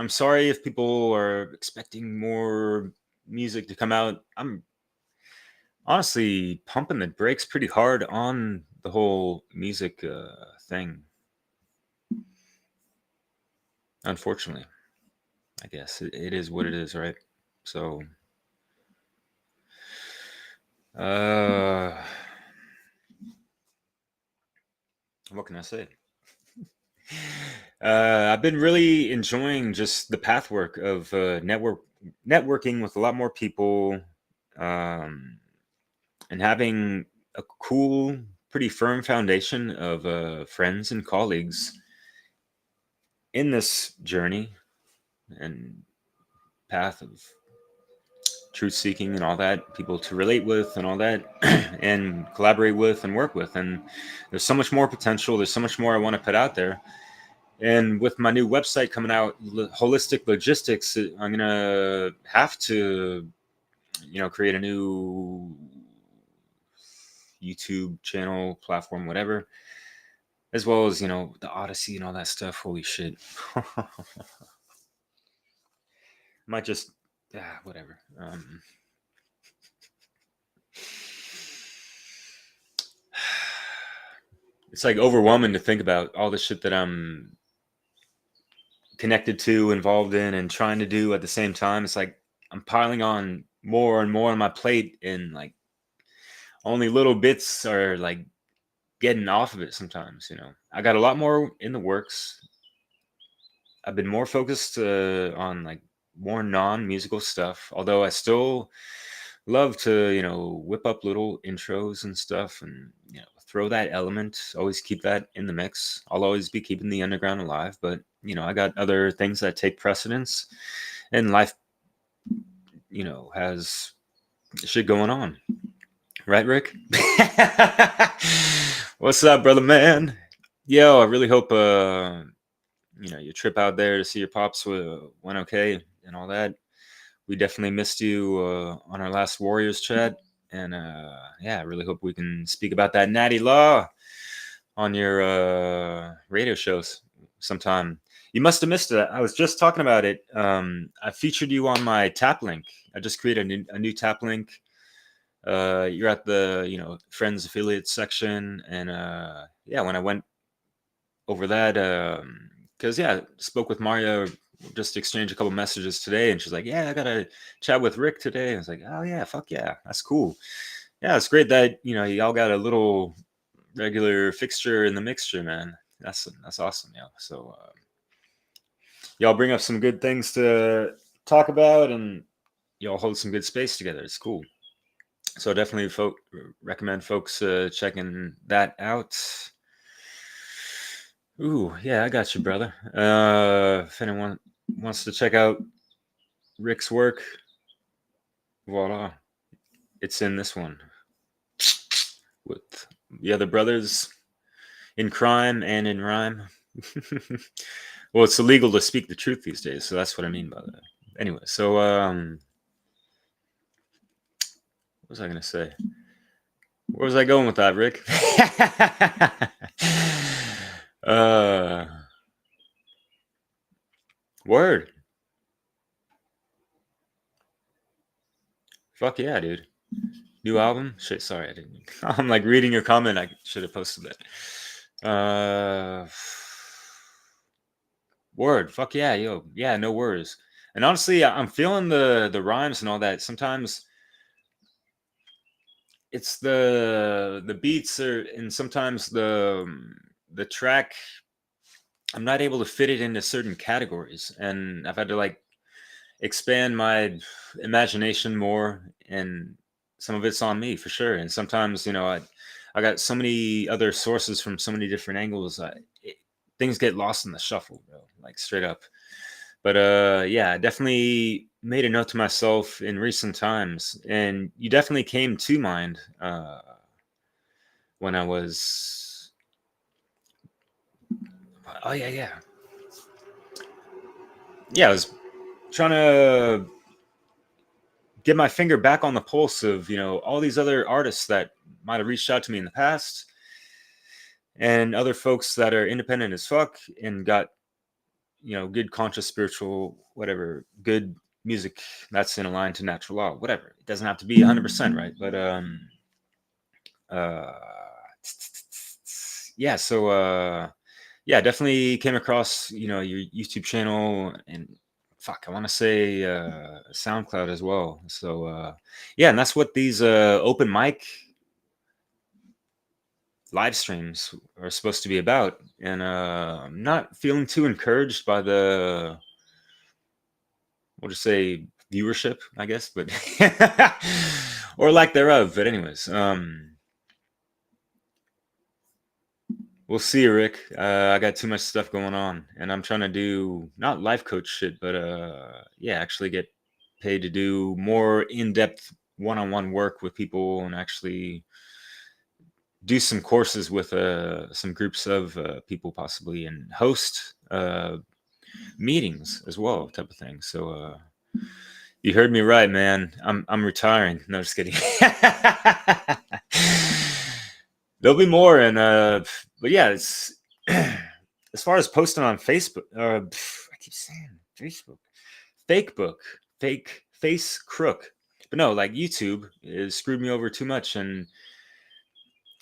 sorry if people are expecting more music to come out. I'm honestly pumping the brakes pretty hard on the whole music thing. Unfortunately, I guess it is what it is, right? So, what can I say? I've been really enjoying just the pathwork of networking with a lot more people, and having a cool, pretty firm foundation of friends and colleagues in this journey and path of truth seeking and all that, people to relate with and all that, and collaborate with and work with. And there's so much more potential. There's so much more I want to put out there. And with my new website coming out, Holistic Logistics, I'm going to have to, create a new YouTube channel, platform, whatever, as well as, the Odyssey and all that stuff. Holy shit. Might just, whatever. It's like overwhelming to think about all the shit that I'm connected to, involved in, and trying to do at the same time. It's like I'm piling on more and more on my plate, and like only little bits are like getting off of it sometimes. I got a lot more in the works. I've been more focused on like more non-musical stuff, although I still love to whip up little intros and stuff, and throw that element, always keep that in the mix. I'll always be keeping the underground alive, but I got other things that take precedence, and life has shit going on, right, Rick? What's up, brother man? Yo, I really hope your trip out there to see your pops went okay and all that. We definitely missed you on our last Warriors chat. And I really hope we can speak about that natty law on your radio shows sometime. You must have missed it. I was just talking about it. I featured you on my Taplink. I just created a new Taplink. You're at the friends affiliate section, and yeah, when I went over that, because yeah, spoke with Mario, just exchanged a couple messages today, and she's like, yeah, I gotta chat with Rick today. I was like, oh yeah, fuck yeah, that's cool. Yeah, it's great that y'all got a little regular fixture in the mixture, man. That's awesome, yeah. So y'all bring up some good things to talk about, and y'all hold some good space together. It's cool. So definitely recommend folks checking that out. Ooh, yeah, I got you, brother. If anyone wants to check out Rick's work, voila, it's in this one with the other brothers in crime and in rhyme. Well, it's illegal to speak the truth these days, so that's what I mean by that. Anyway, so what was I gonna say? Where was I going with that, Rick? Word. Fuck yeah, dude. New album? Shit, sorry, I didn't. I'm like reading your comment. I should have posted that. Word. Fuck yeah, yo. Yeah, no worries. And honestly, I'm feeling the rhymes and all that. Sometimes it's the beats are, and sometimes the track. I'm not able to fit it into certain categories, and I've had to like expand my imagination more, and some of it's on me for sure. And sometimes I got so many other sources from so many different angles. Things get lost in the shuffle, bro, like straight up. But yeah, I definitely made a note to myself in recent times, and you definitely came to mind when I was oh yeah, I was trying to get my finger back on the pulse of all these other artists that might have reached out to me in the past, and other folks that are independent as fuck and got good conscious spiritual whatever good music that's in line to natural law, whatever. It doesn't have to be 100% right, but uh yeah, so yeah, definitely came across your YouTube channel, and fuck, I want to say SoundCloud as well. So yeah, and that's what these open mic live streams are supposed to be about. And I'm not feeling too encouraged by the, we'll just say, viewership, I guess, but or lack thereof. But anyways, we'll see, Rick. I got too much stuff going on, and I'm trying to do not life coach shit, but yeah, actually get paid to do more in-depth one-on-one work with people, and actually do some courses with some groups of people possibly, and host meetings as well, type of thing. So you heard me right, man. I'm retiring. No, just kidding. There'll be more, and but yeah, it's as far as posting on Facebook. I keep saying Facebook, fake face crook, but no, like YouTube is screwed me over too much, and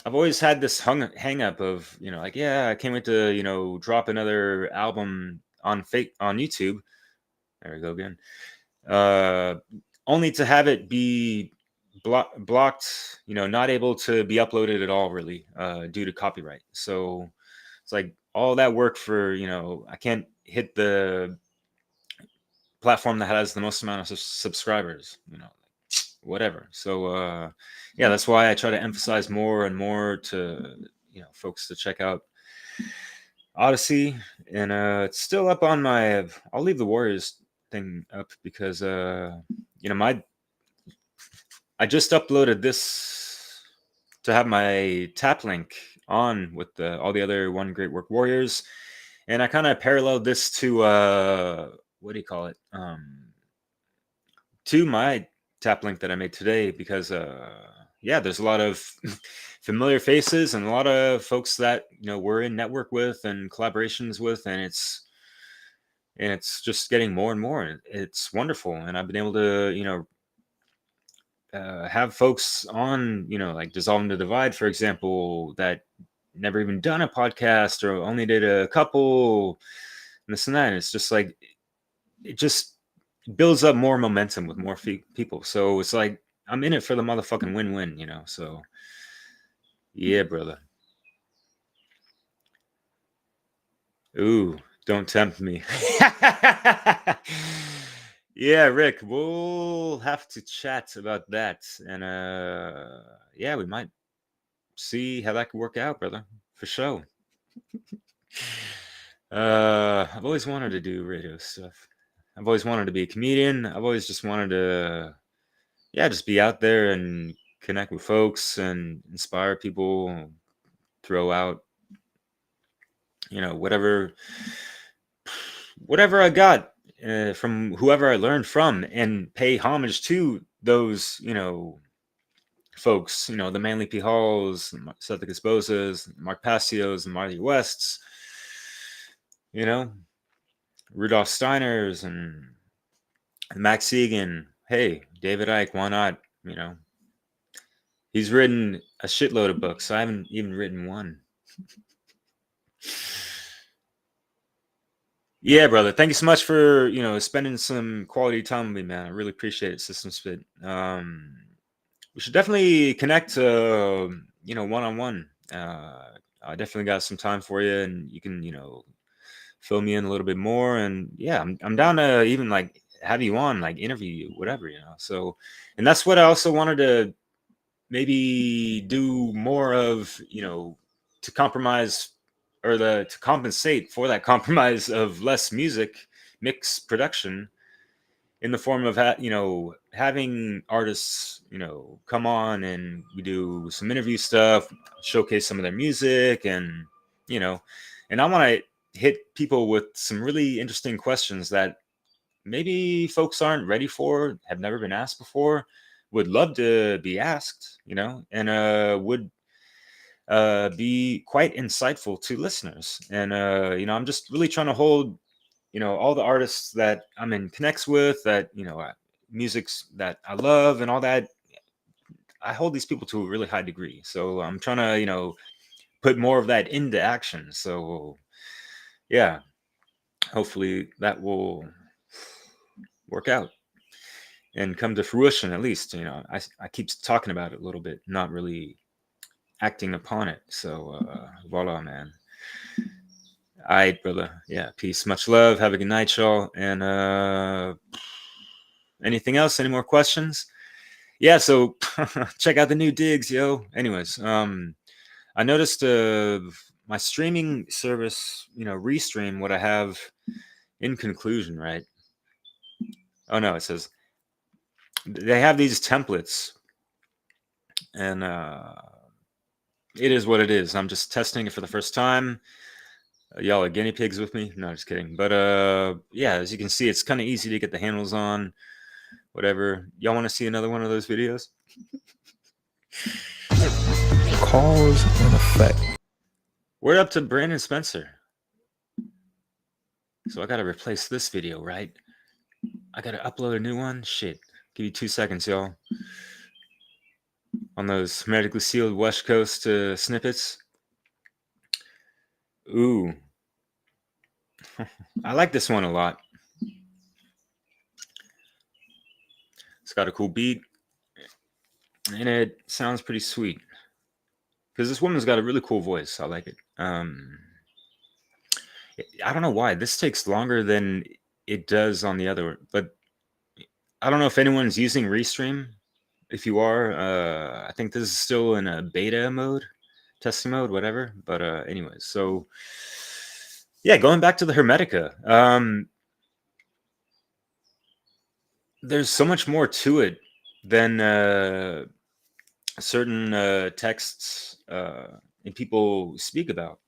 I've always had this hang up of like, yeah, I can't wait to drop another album on YouTube. There we go again. Only to have it be blocked, not able to be uploaded at all, really, due to copyright. So it's like all that work for I can't hit the platform that has the most amount of subscribers, whatever. So yeah, that's why I try to emphasize more and more to folks to check out Odyssey. And it's still up on my, I'll leave the Warriors thing up because my I just uploaded this to have my Taplink on with all the other One Great Work Warriors, and I kind of paralleled this to what do you call it? To my Taplink that I made today, because yeah, there's a lot of familiar faces and a lot of folks that we're in network with and collaborations with, and it's just getting more and more. It's wonderful, and I've been able to have folks on, like Dissolving the Divide, for example, that never even done a podcast or only did a couple, and this and that. And it's just like, it just builds up more momentum with more people. So it's like, I'm in it for the motherfucking win-win, So yeah, brother. Ooh, don't tempt me. Yeah, Rick, we'll have to chat about that. And yeah, we might see how that could work out, brother, for sure. I've always wanted to do radio stuff. I've always wanted to be a comedian. I've always just wanted to, yeah, just be out there and connect with folks and inspire people, throw out, whatever I got from whoever I learned from, and pay homage to those, folks, the Manly P. Halls, Cedric Esposas, Mark Passios, and Marty Wests, Rudolph Steiners, and Max Egan. Hey, David Icke, why not? He's written a shitload of books. I haven't even written one. Yeah, brother. Thank you so much for, spending some quality time with me, man. I really appreciate it, System Spit. We should definitely connect, one-on-one. I definitely got some time for you, and you can, fill me in a little bit more. And yeah, I'm down to even like have you on, like interview you, whatever, So, and that's what I also wanted to maybe do more of, to compromise, or to compensate for that compromise of less music mix production, in the form of having artists come on, and we do some interview stuff, showcase some of their music, and you know and I want to hit people with some really interesting questions that maybe folks aren't ready for, have never been asked before, would love to be asked, and would be quite insightful to listeners. And I'm just really trying to hold all the artists that I'm in connects with, that musics that I love and all that. I hold these people to a really high degree, so I'm trying to put more of that into action. So yeah, hopefully that will work out and come to fruition. At least I keep talking about it a little bit, not really acting upon it. So voila, man. All right, brother. Yeah, peace, much love, have a good night, y'all. And anything else, any more questions? Yeah, so check out the new digs, yo. Anyways, I noticed my streaming service, Restream, what I have in conclusion, right? Oh no, it says they have these templates, and it is what it is. I'm just testing it for the first time. Y'all are guinea pigs with me? No, just kidding. But yeah, as you can see, it's kind of easy to get the handles on. Whatever. Y'all want to see another one of those videos? Cause and effect. Word up to Brandon Spencer. So I gotta replace this video, right? I gotta upload a new one? Shit. Give you 2 seconds, y'all. On those hermetically sealed West Coast snippets. Ooh. I like this one a lot. It's got a cool beat, and it sounds pretty sweet. Because this woman's got a really cool voice. I like it. I don't know why. This takes longer than it does on the other, but I don't know if anyone's using Restream. If you are, I think this is still in a beta mode, testing mode, whatever. But anyways, so yeah, going back to the Hermetica, there's so much more to it than certain texts and people speak about,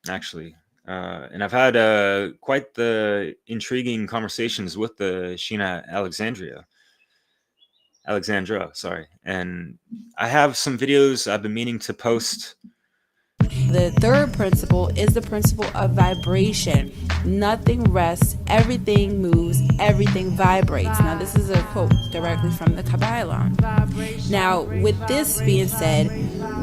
actually. And I've had quite the intriguing conversations with the Sheena Alexandria. Alexandra, sorry. And I have some videos I've been meaning to post. The third principle is the principle of vibration. Nothing rests, everything moves, everything vibrates. Now, this is a quote directly from the Kabbalah. Now, with this being said,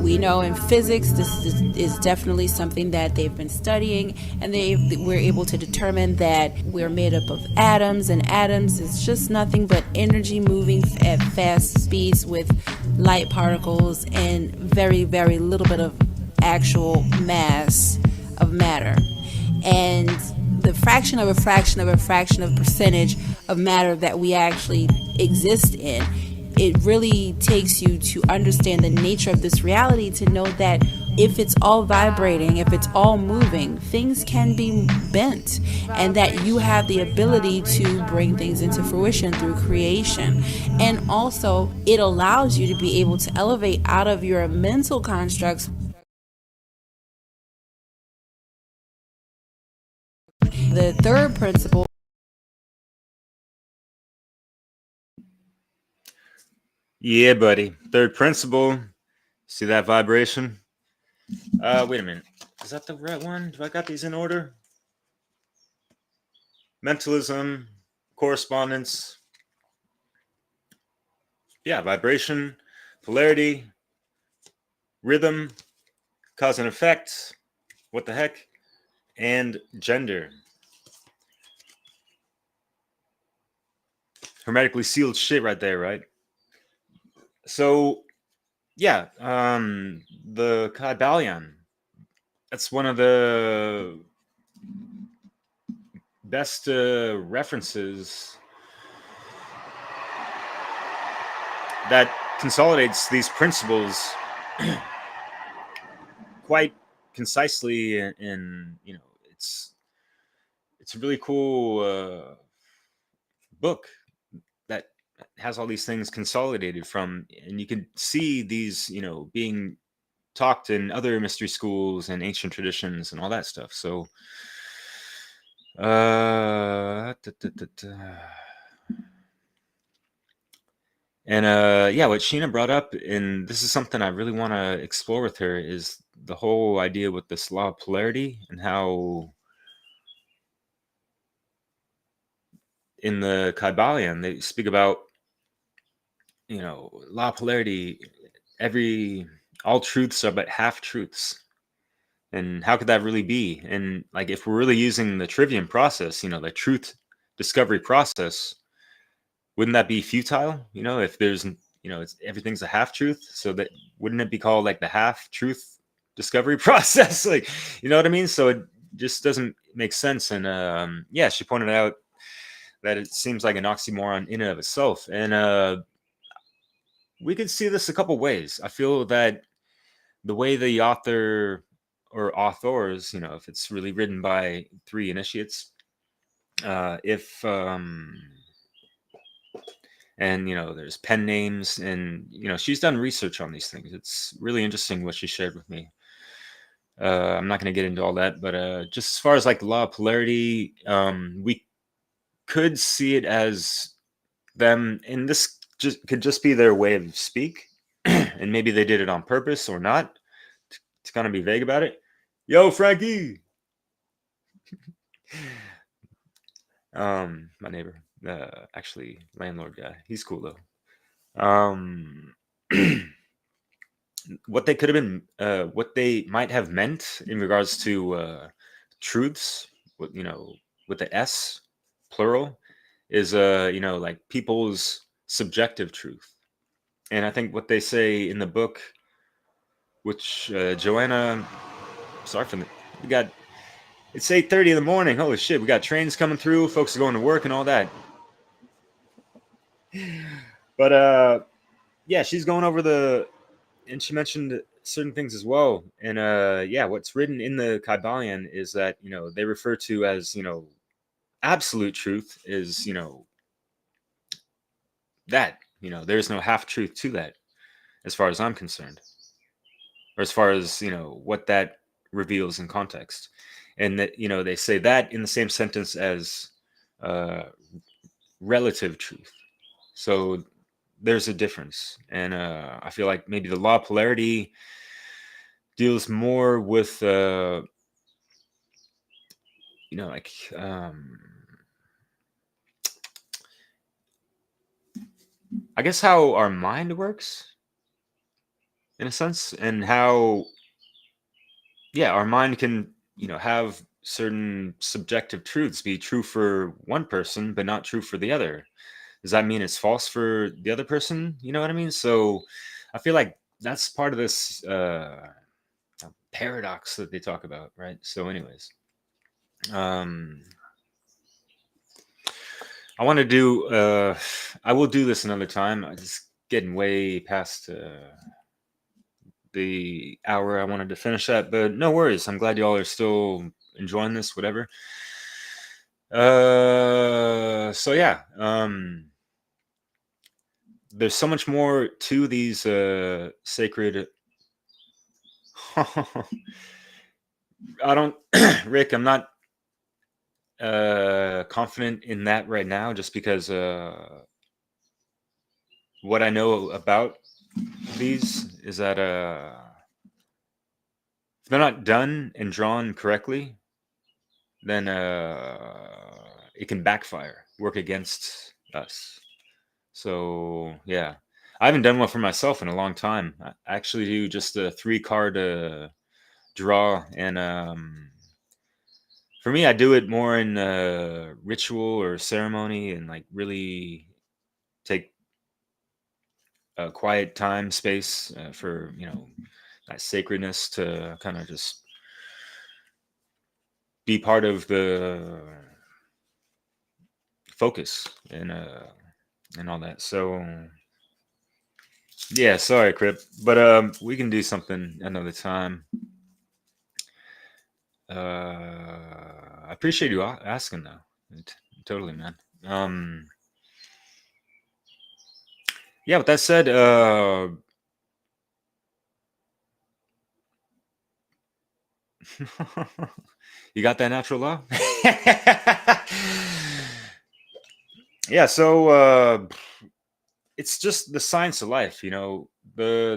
we know in physics this is definitely something that they've been studying, and we're able to determine that we're made up of atoms, and atoms is just nothing but energy moving at fast speeds with light particles and very, very little bit of actual mass of matter. And the fraction of a fraction of a fraction of percentage of matter that we actually exist in, it really takes you to understand the nature of this reality, to know that if it's all vibrating, if it's all moving, things can be bent, and that you have the ability to bring things into fruition through creation. And also, it allows you to be able to elevate out of your mental constructs. The third principle. Yeah, buddy. Third principle. See that vibration? Wait a minute. Is that the right one? Do I got these in order? Mentalism, correspondence. Yeah, vibration, polarity, rhythm, cause and effect. What the heck? And gender. Hermetically sealed shit right there, right? So, yeah, the Kabbalion. That's one of the best references that consolidates these principles quite concisely, and it's a really cool book that has all these things consolidated from, and you can see these being talked in other mystery schools and ancient traditions and all that stuff. So and yeah, what Sheena brought up, and this is something I really want to explore with her, is the whole idea with this law of polarity, and how in the Kabbalion they speak about law of polarity. All truths are but half truths. And how could that really be? And like, if we're really using the trivium process, the truth discovery process, wouldn't that be futile? If there's, everything's a half truth. So that, wouldn't it be called like the half truth discovery process? Like, you know what I mean? So it just doesn't make sense. And yeah, she pointed out that it seems like an oxymoron in and of itself. And we could see this a couple ways. I feel that the way the author or authors, if it's really written by three initiates, if and there's pen names, and she's done research on these things. It's really interesting what she shared with me. I'm not going to get into all that, but just as far as like the law of polarity, we could see it as them, and this could just be their way of speak, and maybe they did it on purpose or not, to kind of be vague about it. Yo, Frankie. My neighbor, actually landlord guy. He's cool though. What they could have been, what they might have meant in regards to truths, with the S, plural, is like people's subjective truth. And I think what they say in the book, which Joanna, sorry for the, we got, it's 8:30 in the morning. Holy shit, we got trains coming through. Folks are going to work and all that. But yeah, she's going over and she mentioned certain things as well. And yeah, what's written in the Kabbalion is that they refer to as absolute truth is that there's no half truth to that, as far as I'm concerned, or as far as what that reveals in context. And that they say that in the same sentence as relative truth. So there's a difference, and I feel like maybe the law of polarity deals more with like I guess how our mind works in a sense, and how our mind can have certain subjective truths be true for one person but not true for the other. Does that mean it's false for the other person? You know what I mean? So I feel like that's part of this paradox that they talk about, right? So anyways, um I want to do I will do this another time. I just getting way past the hour I wanted to finish at, but no worries. I'm glad y'all are still enjoying this, whatever. So yeah, there's so much more to these sacred I don't Rick, I'm not confident in that right now, just because what I know about these is that if they're not done and drawn correctly, then it can backfire, work against us. So yeah, I haven't done one for myself in a long time. I actually do just a 3 card draw, and for me, I do it more in ritual or ceremony, and like really take a quiet time, space for that sacredness to kind of just be part of the focus and all that. So yeah, sorry, Crip, but we can do something another time. I appreciate you asking though. Totally, man. Yeah, with that said, you got that natural law? Yeah, so it's just the science of life, the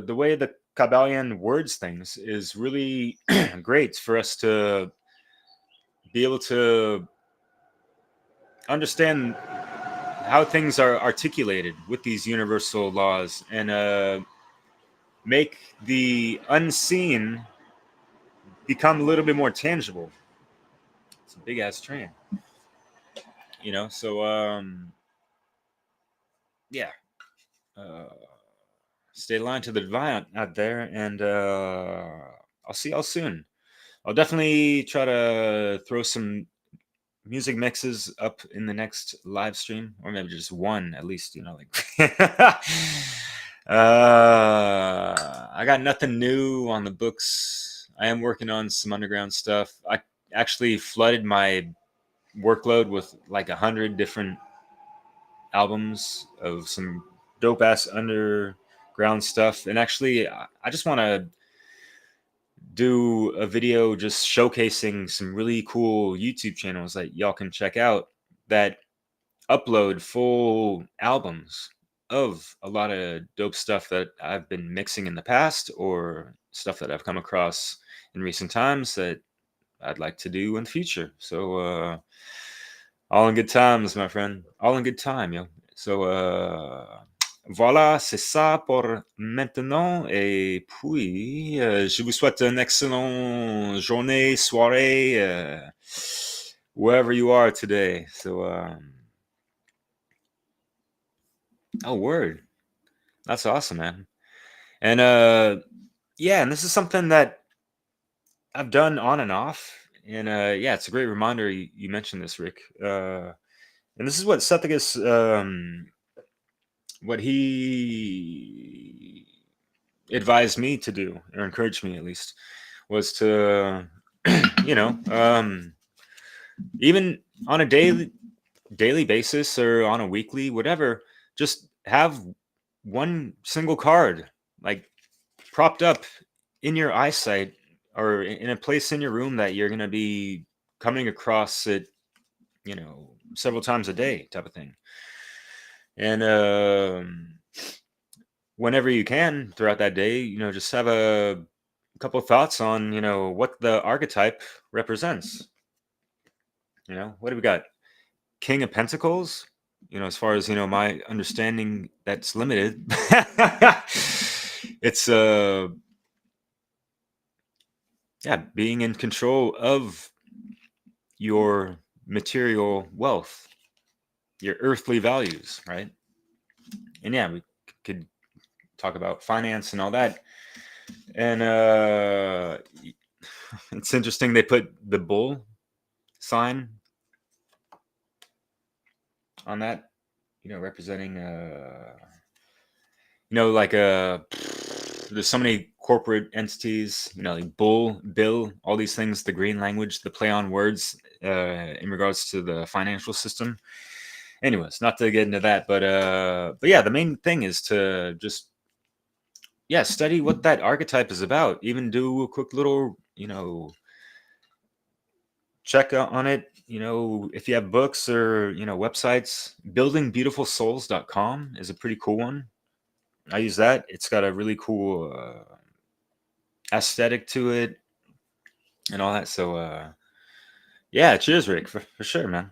way the Kabbalion words things is really great for us to be able to understand how things are articulated with these universal laws, and make the unseen become a little bit more tangible. It's a big ass train, so yeah, uh stay aligned to the divine out there, and I'll see y'all soon. I'll definitely try to throw some music mixes up in the next live stream, or maybe just one at least, like I got nothing new on the books. I am working on some underground stuff. I actually flooded my workload with like 100 different albums of some dope ass underground stuff, and actually I just want to do a video just showcasing some really cool YouTube channels that y'all can check out that upload full albums of a lot of dope stuff that I've been mixing in the past, or stuff that I've come across in recent times that I'd like to do in the future. So all in good times, my friend. All in good time, yo. So voilà, c'est ça pour maintenant. Et puis, je vous souhaite une excellente journée, soirée, wherever you are today. So, oh, word. That's awesome, man. And yeah, and this is something that I've done on and off. And yeah, it's a great reminder you mentioned this, Rick. And this is what Sethigus, what he advised me to do, or encouraged me at least, was to, even on a daily basis, or on a weekly, whatever, just have one single card like propped up in your eyesight, or in a place in your room that you're going to be coming across it, several times a day, type of thing. And whenever you can throughout that day, just have a couple of thoughts on, what the archetype represents. What do we got? King of Pentacles. As far as my understanding, that's limited. It's yeah, being in control of your material wealth, your earthly values, right? And yeah, we could talk about finance and all that. And it's interesting they put the bull sign on that, representing like there's so many corporate entities, like bull, bill, all these things, the green language, the play on words in regards to the financial system. Anyways, not to get into that, but yeah, the main thing is to just study what that archetype is about. Even do a quick little, check on it. If you have books or websites, buildingbeautifulsouls.com is a pretty cool one. I use that. It's got a really cool aesthetic to it and all that. So yeah, cheers, Rick, for sure, man.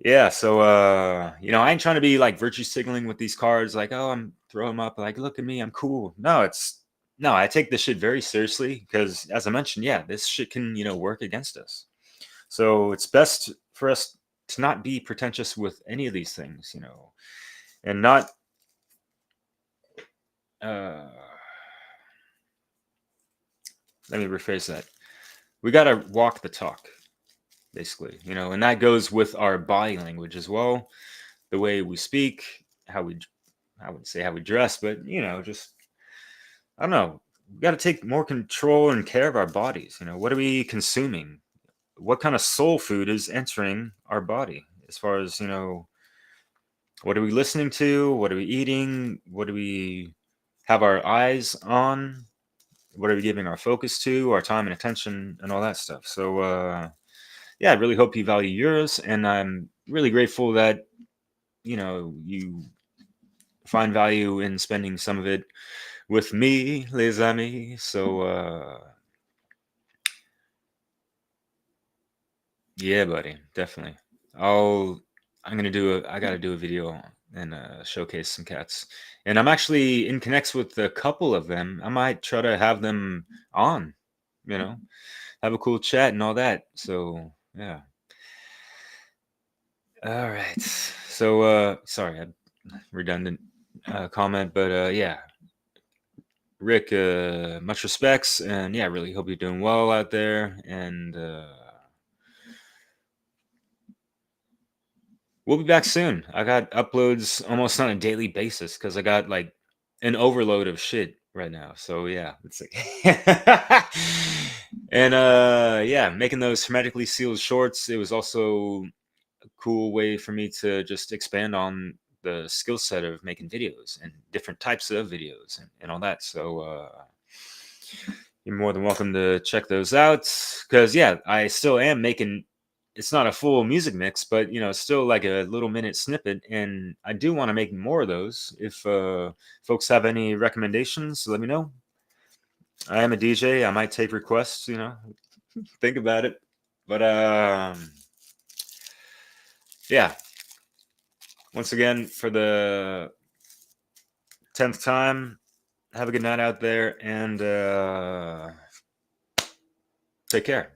Yeah, so I ain't trying to be like virtue signaling with these cards, like, oh, I'm throwing them up, like, look at me, I'm cool. No, I take this shit very seriously because, as I mentioned, yeah, this shit can work against us. So it's best for us to not be pretentious with any of these things, and not let me rephrase that. We got to walk the talk, basically, and that goes with our body language as well, the way we speak, I wouldn't say how we dress, but just, I don't know, we got to take more control and care of our bodies. What are we consuming? What kind of soul food is entering our body? As far as what are we listening to? What are we eating? What do we have our eyes on? What are we giving our focus to, our time and attention, and all that stuff? So yeah, I really hope you value yours, and I'm really grateful that you find value in spending some of it with me, les amis. So yeah, buddy, definitely. I gotta do a video and showcase some cats. And I'm actually in connects with a couple of them. I might try to have them on, you know, have a cool chat and all that. So yeah. All right. So sorry, redundant comment, but yeah. Rick, much respects, and yeah, really hope you're doing well out there. And we'll be back soon. I got uploads almost on a daily basis because I got like an overload of shit right now. So yeah, it's like and yeah, making those hermetically sealed shorts. It was also a cool way for me to just expand on the skill set of making videos and different types of videos and all that. So you're more than welcome to check those out because yeah, I still am making, it's not a full music mix, but it's still like a little minute snippet, and I do want to make more of those. If folks have any recommendations, let me know. I am a DJ. I might take requests, think about it. But yeah, once again, for the 10th time, have a good night out there, and take care.